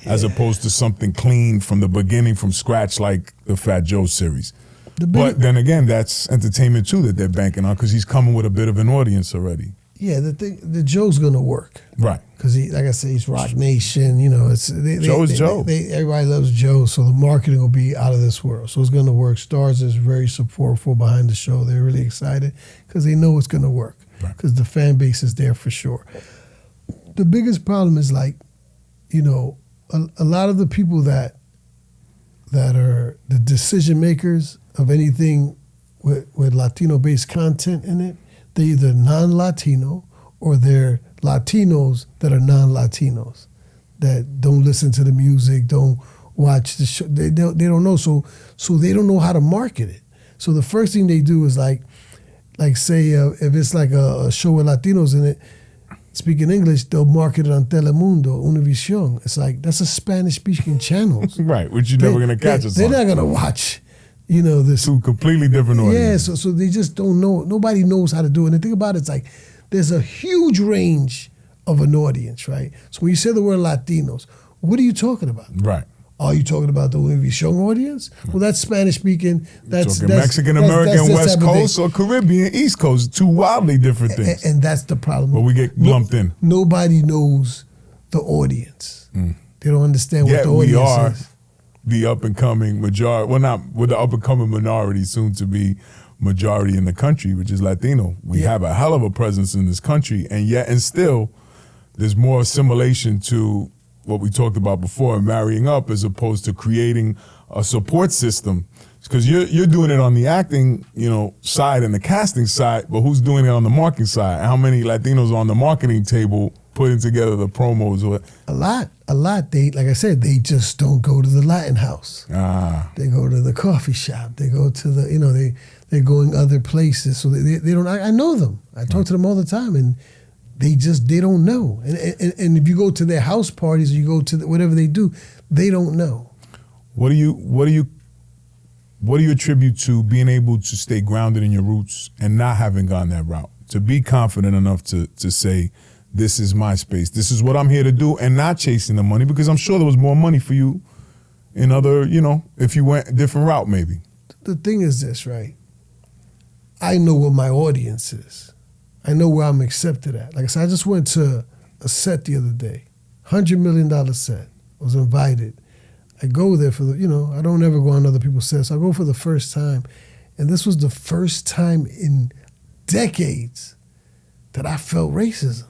as opposed to something clean from the beginning, from scratch, like the Fat Joe series. But then again, that's entertainment too that they're banking on, because he's coming with a bit of an audience already. Yeah, the Joe's gonna work. Right. Because like I said, he's Rock Nation. Joe is Joe. Everybody loves Joe, so the marketing will be out of this world. So it's gonna work. Stars is very supportful behind the show. They're really excited because they know it's gonna work. Because the fan base is there for sure. The biggest problem is a lot of the people that are the decision makers of anything with Latino-based content in it, they're either non-Latino or they're Latinos that are non-Latinos, that don't listen to the music, don't watch the show. They don't know, so they don't know how to market it. So the first thing they do is like say if it's like a show with Latinos in it, speaking English, they'll market it on Telemundo, Univision. It's like, that's a Spanish-speaking channel. Right, which you're never going to catch us on. They're not going to watch, this. Two completely different audiences. Yeah, so they just don't know. Nobody knows how to do it. And the thing about it, it's like, there's a huge range of an audience, right? So when you say the word Latinos, what are you talking about? Right. Are you talking about the Univision audience? Well, that's Spanish-speaking. That's Mexican American, West Coast, or Caribbean, East Coast. Two wildly different things. And that's the problem. But we get lumped in. Nobody knows the audience. They don't understand what the audience we are is. The up-and-coming majority. Well, not with the up-and-coming minority, soon to be majority in the country, which is Latino. We have a hell of a presence in this country, and still, there's more assimilation to what we talked about before, marrying up, as opposed to creating a support system. Because you're doing it on the acting, side and the casting side, but who's doing it on the marketing side? How many Latinos are on the marketing table putting together the promos? A lot. They, like I said, they just don't go to the Latin house. They go to the coffee shop. They go to the, they're going other places. So they don't. I know them. I talk to them all the time, and they don't know. And if you go to their house parties or you go to whatever they do, they don't know. What do you attribute to being able to stay grounded in your roots and not having gone that route? To be confident enough to say, this is my space, this is what I'm here to do, and not chasing the money, because I'm sure there was more money for you in other, if you went a different route maybe. The thing is this, right? I know what my audience is. I know where I'm accepted at. Like I said, I just went to a set the other day, $100 million set. I was invited. I go there for I don't ever go on other people's sets. I go for the first time. And this was the first time in decades that I felt racism.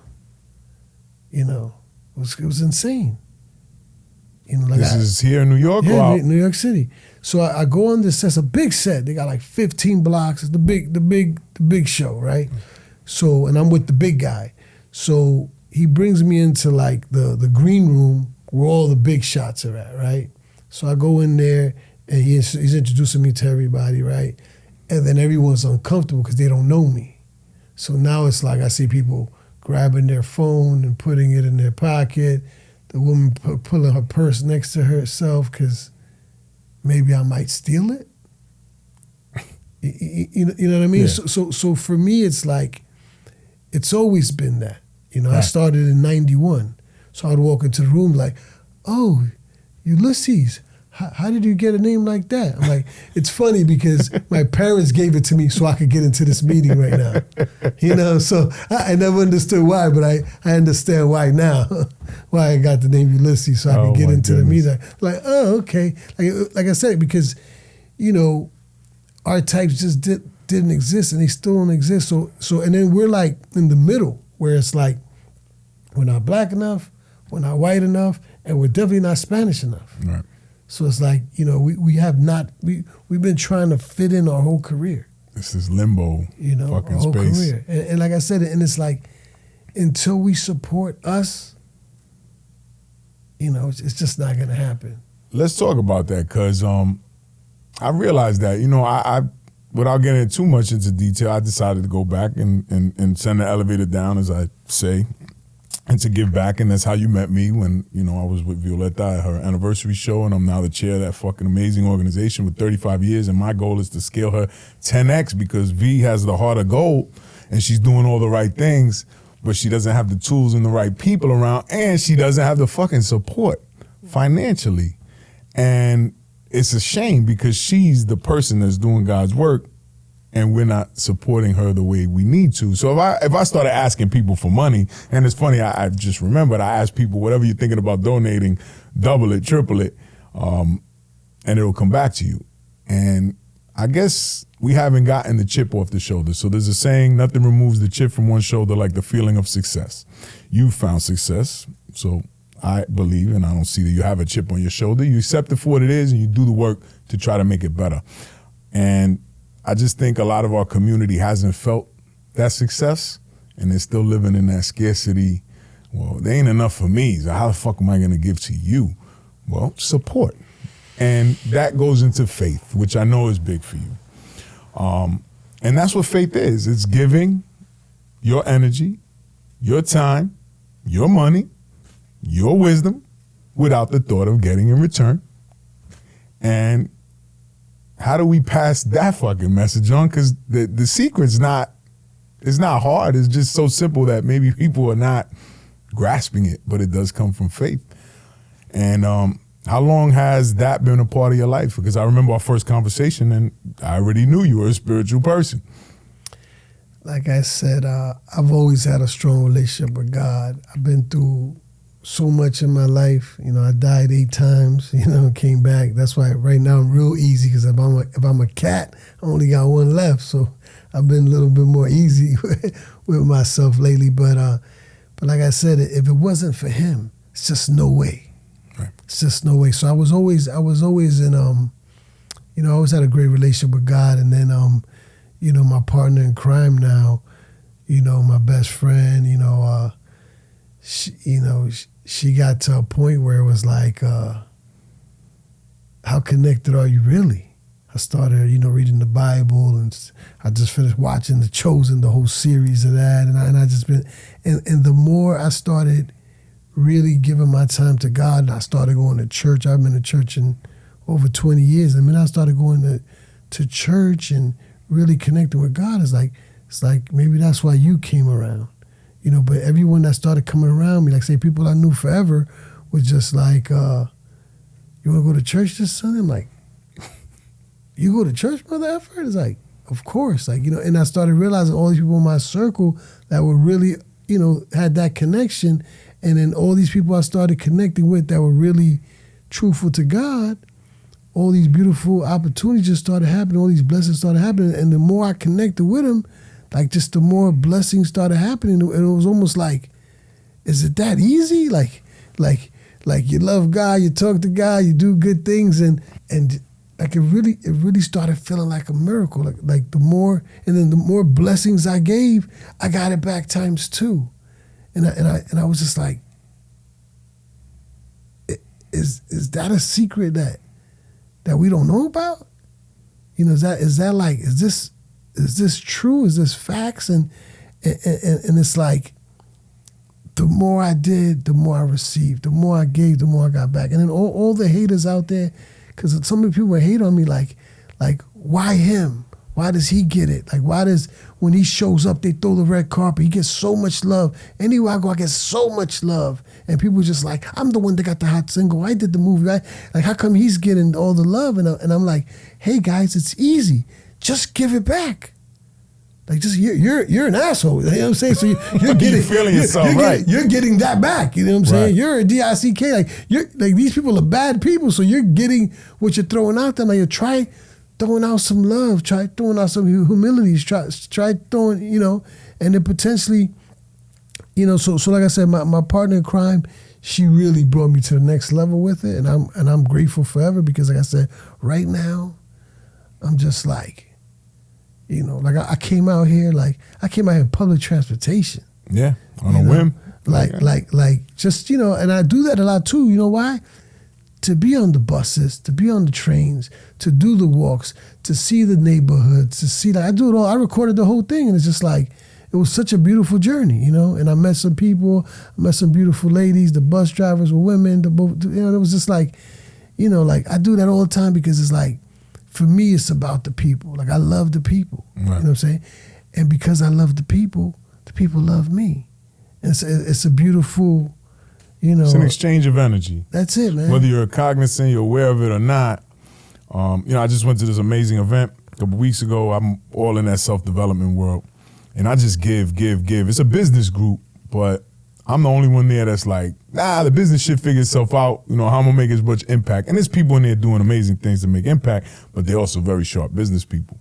It was insane. This is here in New York? Yeah, New York City. So I go on this set. It's a big set. They got like 15 blocks. It's the big show, right? So, and I'm with the big guy. So he brings me into like the green room where all the big shots are at, right? So I go in there and he's introducing me to everybody, right? And then everyone's uncomfortable because they don't know me. So now it's like I see people grabbing their phone and putting it in their pocket. The woman pulling her purse next to herself because maybe I might steal it. You know what I mean? Yeah. So for me, it's like, it's always been that. Right. I started in 91. So I'd walk into the room like, oh, Ulysses, how did you get a name like that? I'm like, it's funny because my parents gave it to me so I could get into this meeting right now. So I never understood why, but I understand why now, why I got the name Ulysses so I could get into the meeting. Like, oh, okay. Like I said, because, our types just didn't exist and they still don't exist. So and then we're like in the middle where it's like, we're not black enough, we're not white enough, and we're definitely not Spanish enough. Right. So it's like, we've been trying to fit in our whole career. This is limbo, our whole space. career. And like I said, and it's like, until we support us, it's just not gonna happen. Let's talk about that, because I realized that, I without getting too much into detail, I decided to go back and send the elevator down, as I say, and to give back. And that's how you met me when, I was with Violetta at her anniversary show, and I'm now the chair of that fucking amazing organization with 35 years. And my goal is to scale her 10X, because V has the heart of gold and she's doing all the right things, but she doesn't have the tools and the right people around, and she doesn't have the fucking support financially. And it's a shame, because she's the person that's doing God's work and we're not supporting her the way we need to. So if I started asking people for money, and it's funny, I just remembered, I asked people, whatever you're thinking about donating, double it, triple it, and it'll come back to you. And I guess we haven't gotten the chip off the shoulder. So there's a saying, nothing removes the chip from one shoulder like the feeling of success. You found success, so I believe, and I don't see that you have a chip on your shoulder. You accept it for what it is and you do the work to try to make it better. And I just think a lot of our community hasn't felt that success, and they're still living in that scarcity. Well, there ain't enough for me, so how the fuck am I gonna give to you? Well, support. And that goes into faith, which I know is big for you. And that's what faith is. It's giving your energy, your time, your money, your wisdom, without the thought of getting in return. And how do we pass that fucking message on? Because the secret's it's not hard. It's just so simple that maybe people are not grasping it, but it does come from faith. And how long has that been a part of your life? Because I remember our first conversation and I already knew you were a spiritual person. Like I said, I've always had a strong relationship with God. I've been through so much in my life. I died 8 times, came back. That's why right now I'm real easy, because if I'm a cat, I only got one left. So I've been a little bit more easy with myself lately. But like I said, if it wasn't for him, it's just no way. Right. It's just no way. So I was always in, I always had a great relationship with God. And then, my partner in crime now, my best friend, she got to a point where it was like, how connected are you really? I started, reading the Bible, and I just finished watching The Chosen, the whole series of that, and I just been, and the more I started really giving my time to God, and I started going to church. I've been to church in over 20 years. I mean, I started going to church and really connecting with God. It's like maybe that's why you came around, you know. But everyone that started coming around me, like say people I knew forever, was just like, you want to go to church this Sunday? I'm like, you go to church, Brother Effort? It's like, of course, like, you know. And I started realizing all these people in my circle that were really, you know, had that connection, and then all these people I started connecting with that were really truthful to God. All these beautiful opportunities just started happening. All these blessings started happening, and the more I connected with them, like just the more blessings started happening. And it was almost like, is it that easy? Like you love God, you talk to God, you do good things, and like it really started feeling like a miracle. Like the more, and then the more blessings I gave, I got it back times 2, and I was just like, is that a secret that we don't know about? You know, is that like, is this true? Is this facts? And it's like, the more I did, the more I received. The more I gave, the more I got back. And then all the haters out there, because so many people hate on me, like why him? Why does he get it? Like, why does, when he shows up, they throw the red carpet? He gets so much love. Anywhere I go, I get so much love. And people just like, I'm the one that got the hot single. I did the movie, right? Like, how come he's getting all the love? And I'm like, hey guys, it's easy. Just give it back. Like, just you're an asshole. You know what I'm saying? So you're getting, you're feeling yourself, right? You're getting that back. You know what I'm saying? You're a DICK. Like, you're like, these people are bad people. So you're getting what you're throwing out there. Like, you try throwing out some love. Try throwing out some humility. Try throwing, you know, and then potentially, you know. So like I said, my partner in crime, she really brought me to the next level with it, and I'm grateful forever, because like I said, right now, I'm just like, you know, like I came out here in public transportation. Yeah, on a whim. Like just, you know, and I do that a lot too. You know why? To be on the buses, to be on the trains, to do the walks, to see the neighborhoods, to see, like, I do it all. I recorded the whole thing, and it's just like, it was such a beautiful journey, you know. And I met some people, I met some beautiful ladies. The bus drivers were women. You know, it was just like, you know, like I do that all the time, because it's like, for me, it's about the people. Like, I love the people. Right. You know what I'm saying? And because I love the people love me. And it's a beautiful, you know. It's an exchange of energy. That's it, man. Whether you're cognizant, you're aware of it or not. You know, I just went to this amazing event a couple weeks ago. I'm all in that self-development world. And I just give. It's a business group, but I'm the only one there that's like, nah, the business shit figure itself out. You know, how I'm gonna make as much impact. And there's people in there doing amazing things to make impact, but they're also very sharp business people.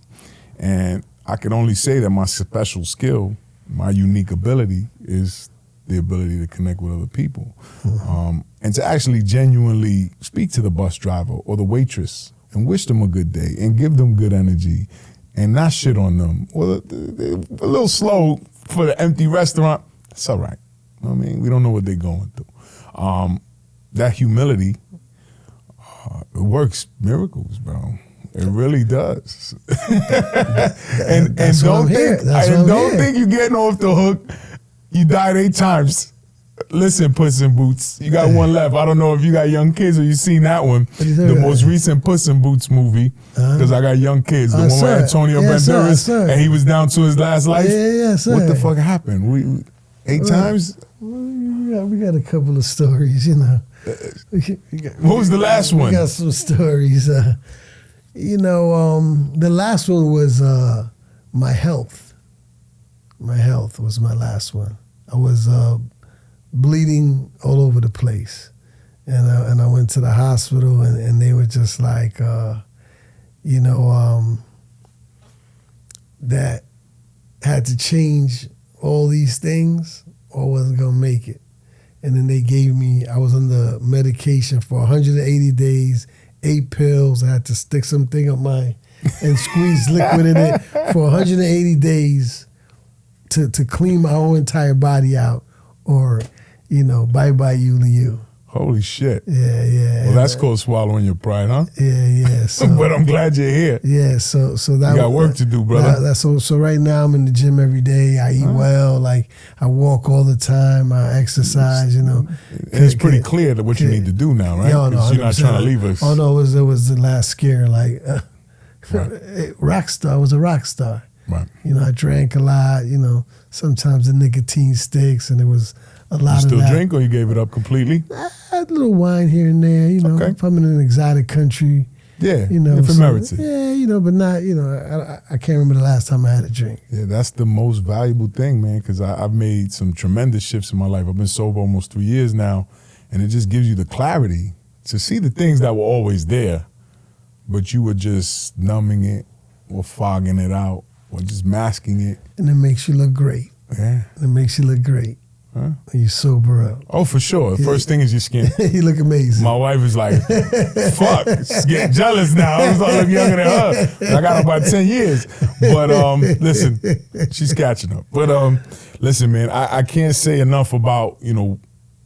And I can only say that my special skill, my unique ability, is the ability to connect with other people. Mm-hmm. And to actually genuinely speak to the bus driver or the waitress and wish them a good day and give them good energy and not shit on them. Or they're a little slow for the empty restaurant. It's all right. I mean, we don't know what they're going through. That humility, it works miracles, bro. It really does. and don't think you're getting off the hook. You died 8 times. Listen, Puss in Boots, you got one left. I don't know if you got young kids or you seen that one. The most recent Puss in Boots movie, because I got young kids. The one with Antonio Banderas, and he was down to his last life. Yeah, what the fuck happened? 8 times? We got a couple of stories, you know. What was the last one? We got some stories. You know, the last one was my health. My health was my last one. I was bleeding all over the place. And I went to the hospital, and they were just like, you know, that had to change all these things or wasn't going to make it. And then they gave me, I was on the medication for 180 days, 8 pills. I had to stick something up and squeeze liquid in it for 180 days to clean my whole entire body out, or, you know, bye-bye you. Holy shit. Yeah. Well, that's called swallowing your pride, huh? Yeah. So, but I'm glad you're here. Yeah, so that you got work to do, brother. So right now I'm in the gym every day. I eat well. Like I walk all the time. I exercise. And it's pretty clear that what you need to do now, right? Because you're not trying to leave us. Oh no, it was the last scare. Like rock star. I was a rock star. Right. I drank a lot. Sometimes the nicotine sticks, and it was a lot of that. You still drink, or you gave it up completely? I had a little wine here and there. Okay. If I'm in an exotic country. Yeah, if it merits it. Yeah, but not, I can't remember the last time I had a drink. Yeah, that's the most valuable thing, man, because I've made some tremendous shifts in my life. I've been sober almost 3 years now, and it just gives you the clarity to see the things that were always there, but you were just numbing it or fogging it out or just masking it. And it makes you look great. Yeah. It makes you look great. Huh? You sober up. Oh, for sure. The first thing is your skin. You look amazing. My wife is like, fuck, she's getting jealous now. I was like, younger than her. I got her about 10 years. But listen, she's catching up. But listen, man, I can't say enough about,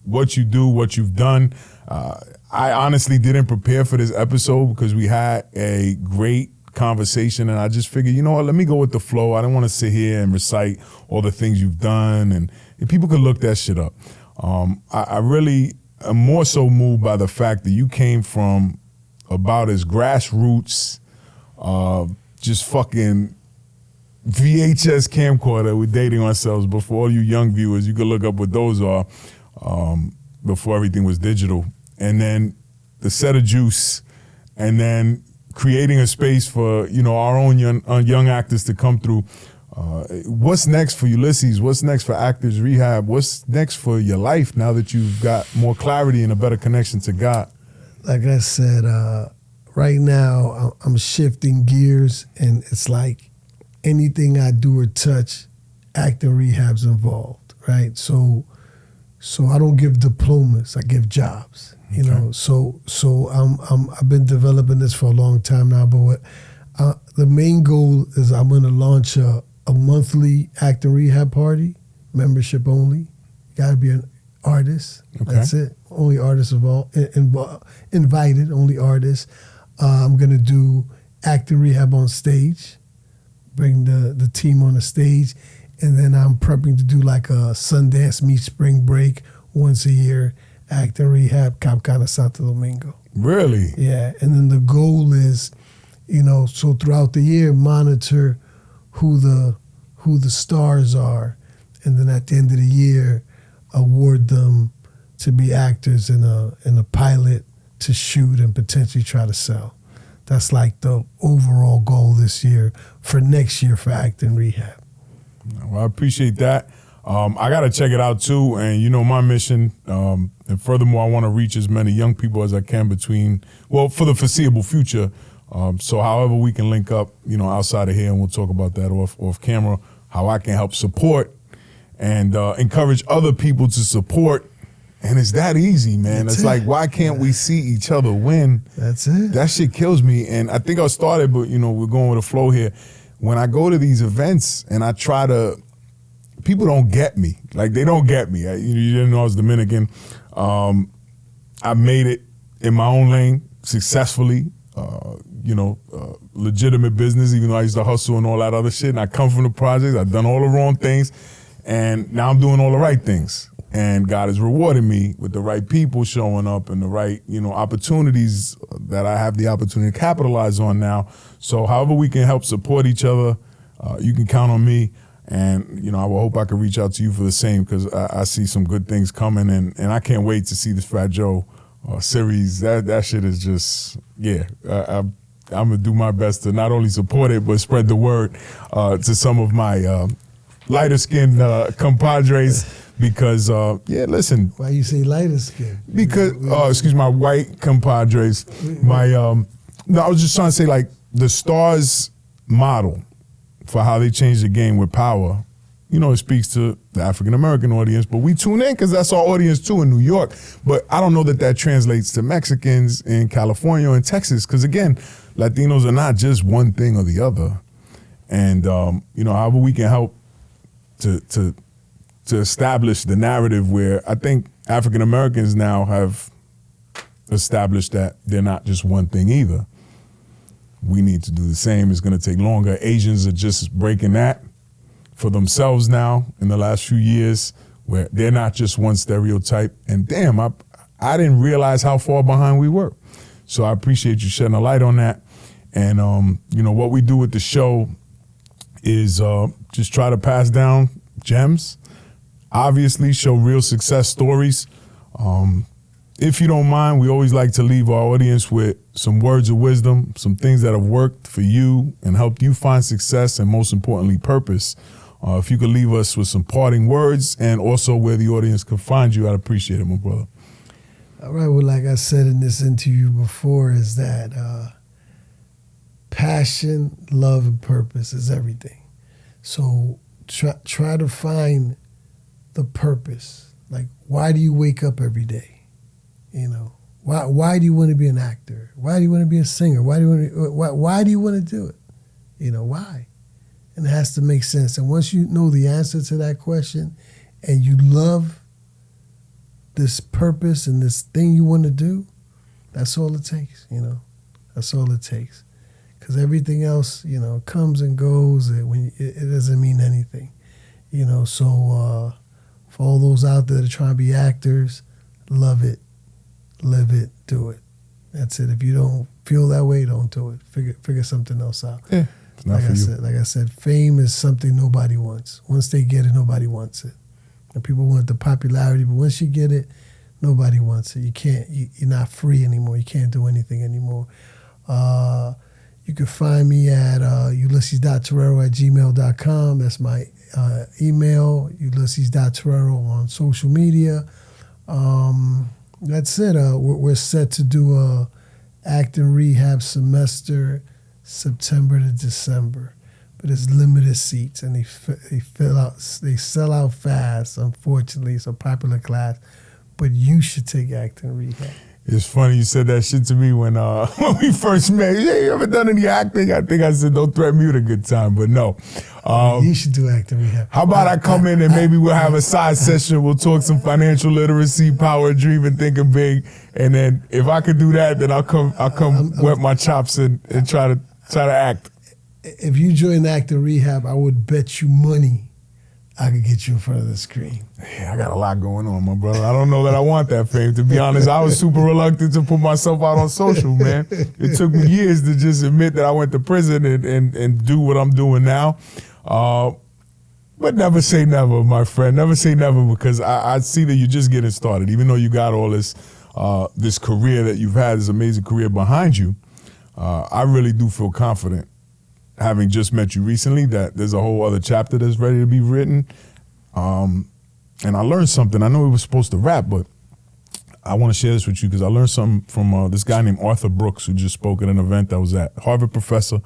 what you do, what you've done. I honestly didn't prepare for this episode because we had a great conversation, and I just figured, let me go with the flow. I don't want to sit here and recite all the things you've done, and people could look that shit up. I really am more so moved by the fact that you came from about as grassroots, just fucking VHS camcorder. We're dating ourselves, but for all you young viewers, you could look up what those are, before everything was digital. And then the set of juice, and then creating a space for our own young actors to come through. What's next for Ulysses? What's next for Actors Rehab? What's next for your life now that you've got more clarity and a better connection to God? Like I said, right now I'm shifting gears, and it's like anything I do or touch, Acting Rehab's involved, right? So I don't give diplomas, I give jobs. So I've been developing this for a long time now. But the main goal is I'm going to launch a monthly Acting Rehab party, membership only. You got to be an artist. Okay. That's it. Only artists invited. Only artists. I'm going to do Acting Rehab on stage. Bring the team on the stage, and then I'm prepping to do like a Sundance meets Spring Break once a year. Acting Rehab, Cap Cana, Santo Domingo. Really? Yeah, and then the goal is, so throughout the year, monitor who the stars are, and then at the end of the year, award them to be actors in a pilot to shoot and potentially try to sell. That's like the overall goal this year for next year for Acting Rehab. Well, I appreciate that. I got to check it out too, and my mission, and furthermore, I want to reach as many young people as I can for the foreseeable future. So however we can link up, outside of here, and we'll talk about that off camera, how I can help support and encourage other people to support. And it's that easy, man. It's like, why can't we see each other win? That's it. That shit kills me. And I think I started, but we're going with a flow here. When I go to these events and I try to, people don't get me. Like, they don't get me. You didn't know I was Dominican. I made it in my own lane successfully, legitimate business, even though I used to hustle and all that other shit. And I come from the projects. I've done all the wrong things. And now I'm doing all the right things. And God is rewarding me with the right people showing up and the right, opportunities that I have the opportunity to capitalize on now. So however we can help support each other, you can count on me. And, I will hope I can reach out to you for the same, because I see some good things coming, and I can't wait to see this Fat Joe series. That shit is just, I'm going to do my best to not only support it, but spread the word to some of my lighter-skinned compadres. Because, listen. Why you say lighter skin? Because, my white compadres. I was just trying to say, like, the Stars model for how they changed the game with power, it speaks to the African-American audience, but we tune in because that's our audience too in New York. But I don't know that translates to Mexicans in California or in Texas, because again, Latinos are not just one thing or the other. And, however we can help to establish the narrative where I think African Americans now have establish that they're not just one thing either. We need to do the same. It's going to take longer. Asians are just breaking that for themselves now in the last few years, where they're not just one stereotype. And damn, I didn't realize how far behind we were. So I appreciate you shedding a light on that. And what we do with the show is just try to pass down gems. Obviously, show real success stories. If you don't mind, we always like to leave our audience with some words of wisdom, some things that have worked for you and helped you find success and, most importantly, purpose. If you could leave us with some parting words and also where the audience can find you, I'd appreciate it, my brother. All right. Well, like I said in this interview before, is that passion, love, and purpose is everything. So try to find the purpose. Like, why do you wake up every day? Why do you want to be an actor? Why do you want to be a singer? Why do you want to do it? Why? And it has to make sense. And once you know the answer to that question and you love this purpose and this thing you want to do, that's all it takes, That's all it takes. Because everything else, comes and goes. It doesn't mean anything, So for all those out there that are trying to be actors, love it, live it, do it. That's it. If you don't feel that way, don't do it. Figure something else out. Yeah, it's not for you. Like I said, fame is something nobody wants. Once they get it, nobody wants it. And people want the popularity, but once you get it, nobody wants it. You can't. You're not free anymore. You can't do anything anymore. You can find me at ulysses.terrero@gmail.com. That's my email, ulysses.terrero on social media. That's it. We're set to do a Acting Rehab semester September to December, but it's limited seats and they sell out fast. Unfortunately, it's a popular class, but you should take Acting Rehab. It's funny you said that shit to me when we first met. Hey, you ever done any acting? I think I said, don't threaten me with a good time, but no. You should do Acting Rehab. How about I come in and maybe we'll have a side session. We'll talk some financial literacy, power of dreaming, thinking big, and then if I could do that, then I'll come wet my chops and try to act. If you join Acting Rehab, I would bet you money I could get you in front of the screen. Yeah, I got a lot going on, my brother. I don't know that I want that fame, to be honest. I was super reluctant to put myself out on social, man. It took me years to just admit that I went to prison and do what I'm doing now. But never say never, my friend. Never say never, because I see that you're just getting started. Even though you got all this career that you've had, this amazing career behind you, I really do feel confident, having just met you recently, that there's a whole other chapter that's ready to be written. And I learned something. I know we were supposed to rap, but I want to share this with you because I learned something from this guy named Arthur Brooks, who just spoke at an event that was at Harvard professor,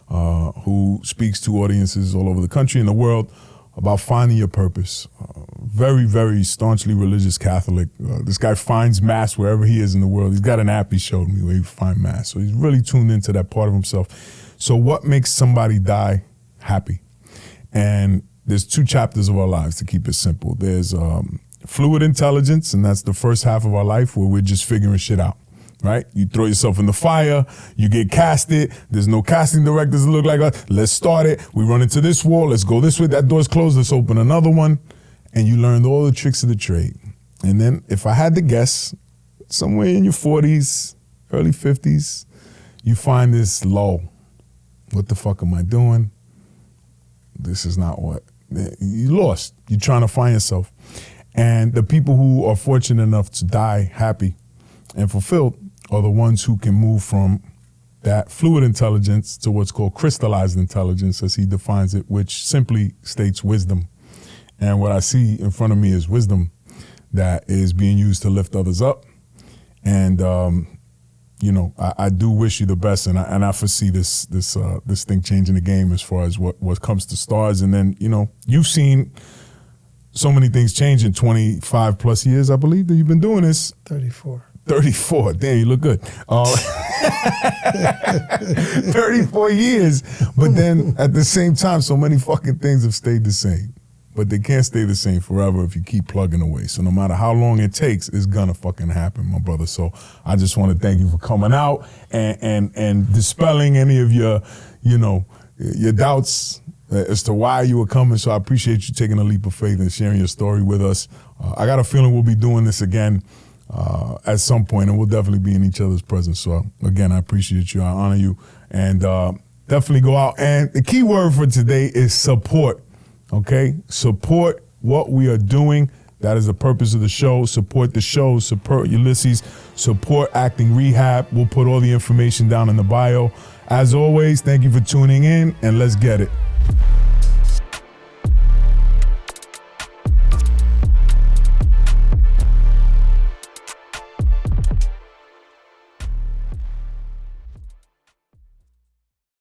who speaks to audiences all over the country and the world about finding your purpose. Very, very staunchly religious Catholic. This guy finds mass wherever he is in the world. He's got an app he showed me where he finds mass. So he's really tuned into that part of himself. So what makes somebody die happy? And there's two chapters of our lives, to keep it simple. There's fluid intelligence, and that's the first half of our life where we're just figuring shit out, right? You throw yourself in the fire, you get casted, there's no casting directors that look like us. Let's start it. We run into this wall, let's go this way, that door's closed, let's open another one. And you learned all the tricks of the trade. And then, if I had to guess, somewhere in your 40s, early 50s, you find this lull. What the fuck am I doing? This is not what. You lost. You're trying to find yourself. And the people who are fortunate enough to die happy and fulfilled are the ones who can move from that fluid intelligence to what's called crystallized intelligence, as he defines it, which simply states wisdom. And what I see in front of me is wisdom that is being used to lift others up. And I do wish you the best, and I foresee this thing changing the game as far as what comes to stars. And then, you've seen so many things change in 25 plus years, I believe, that you've been doing this. 34. 34. Damn, you look good. 34 years. But then at the same time, so many fucking things have stayed the same. but they can't stay the same forever if you keep plugging away. So no matter how long it takes, it's gonna fucking happen, my brother. So I just want to thank you for coming out and dispelling any of your, you know, your doubts as to why you were coming. So I appreciate you taking a leap of faith and sharing your story with us. I got a feeling we'll be doing this again at some point, and we'll definitely be in each other's presence. So again, I appreciate you. I honor you, and definitely go out. And the key word for today is support. Okay, support what we are doing. That is the purpose of the show. Support the show. Support Ulysses. Support Acting Rehab. We'll put all the information down in the bio. As always, thank you for tuning in, and let's get it.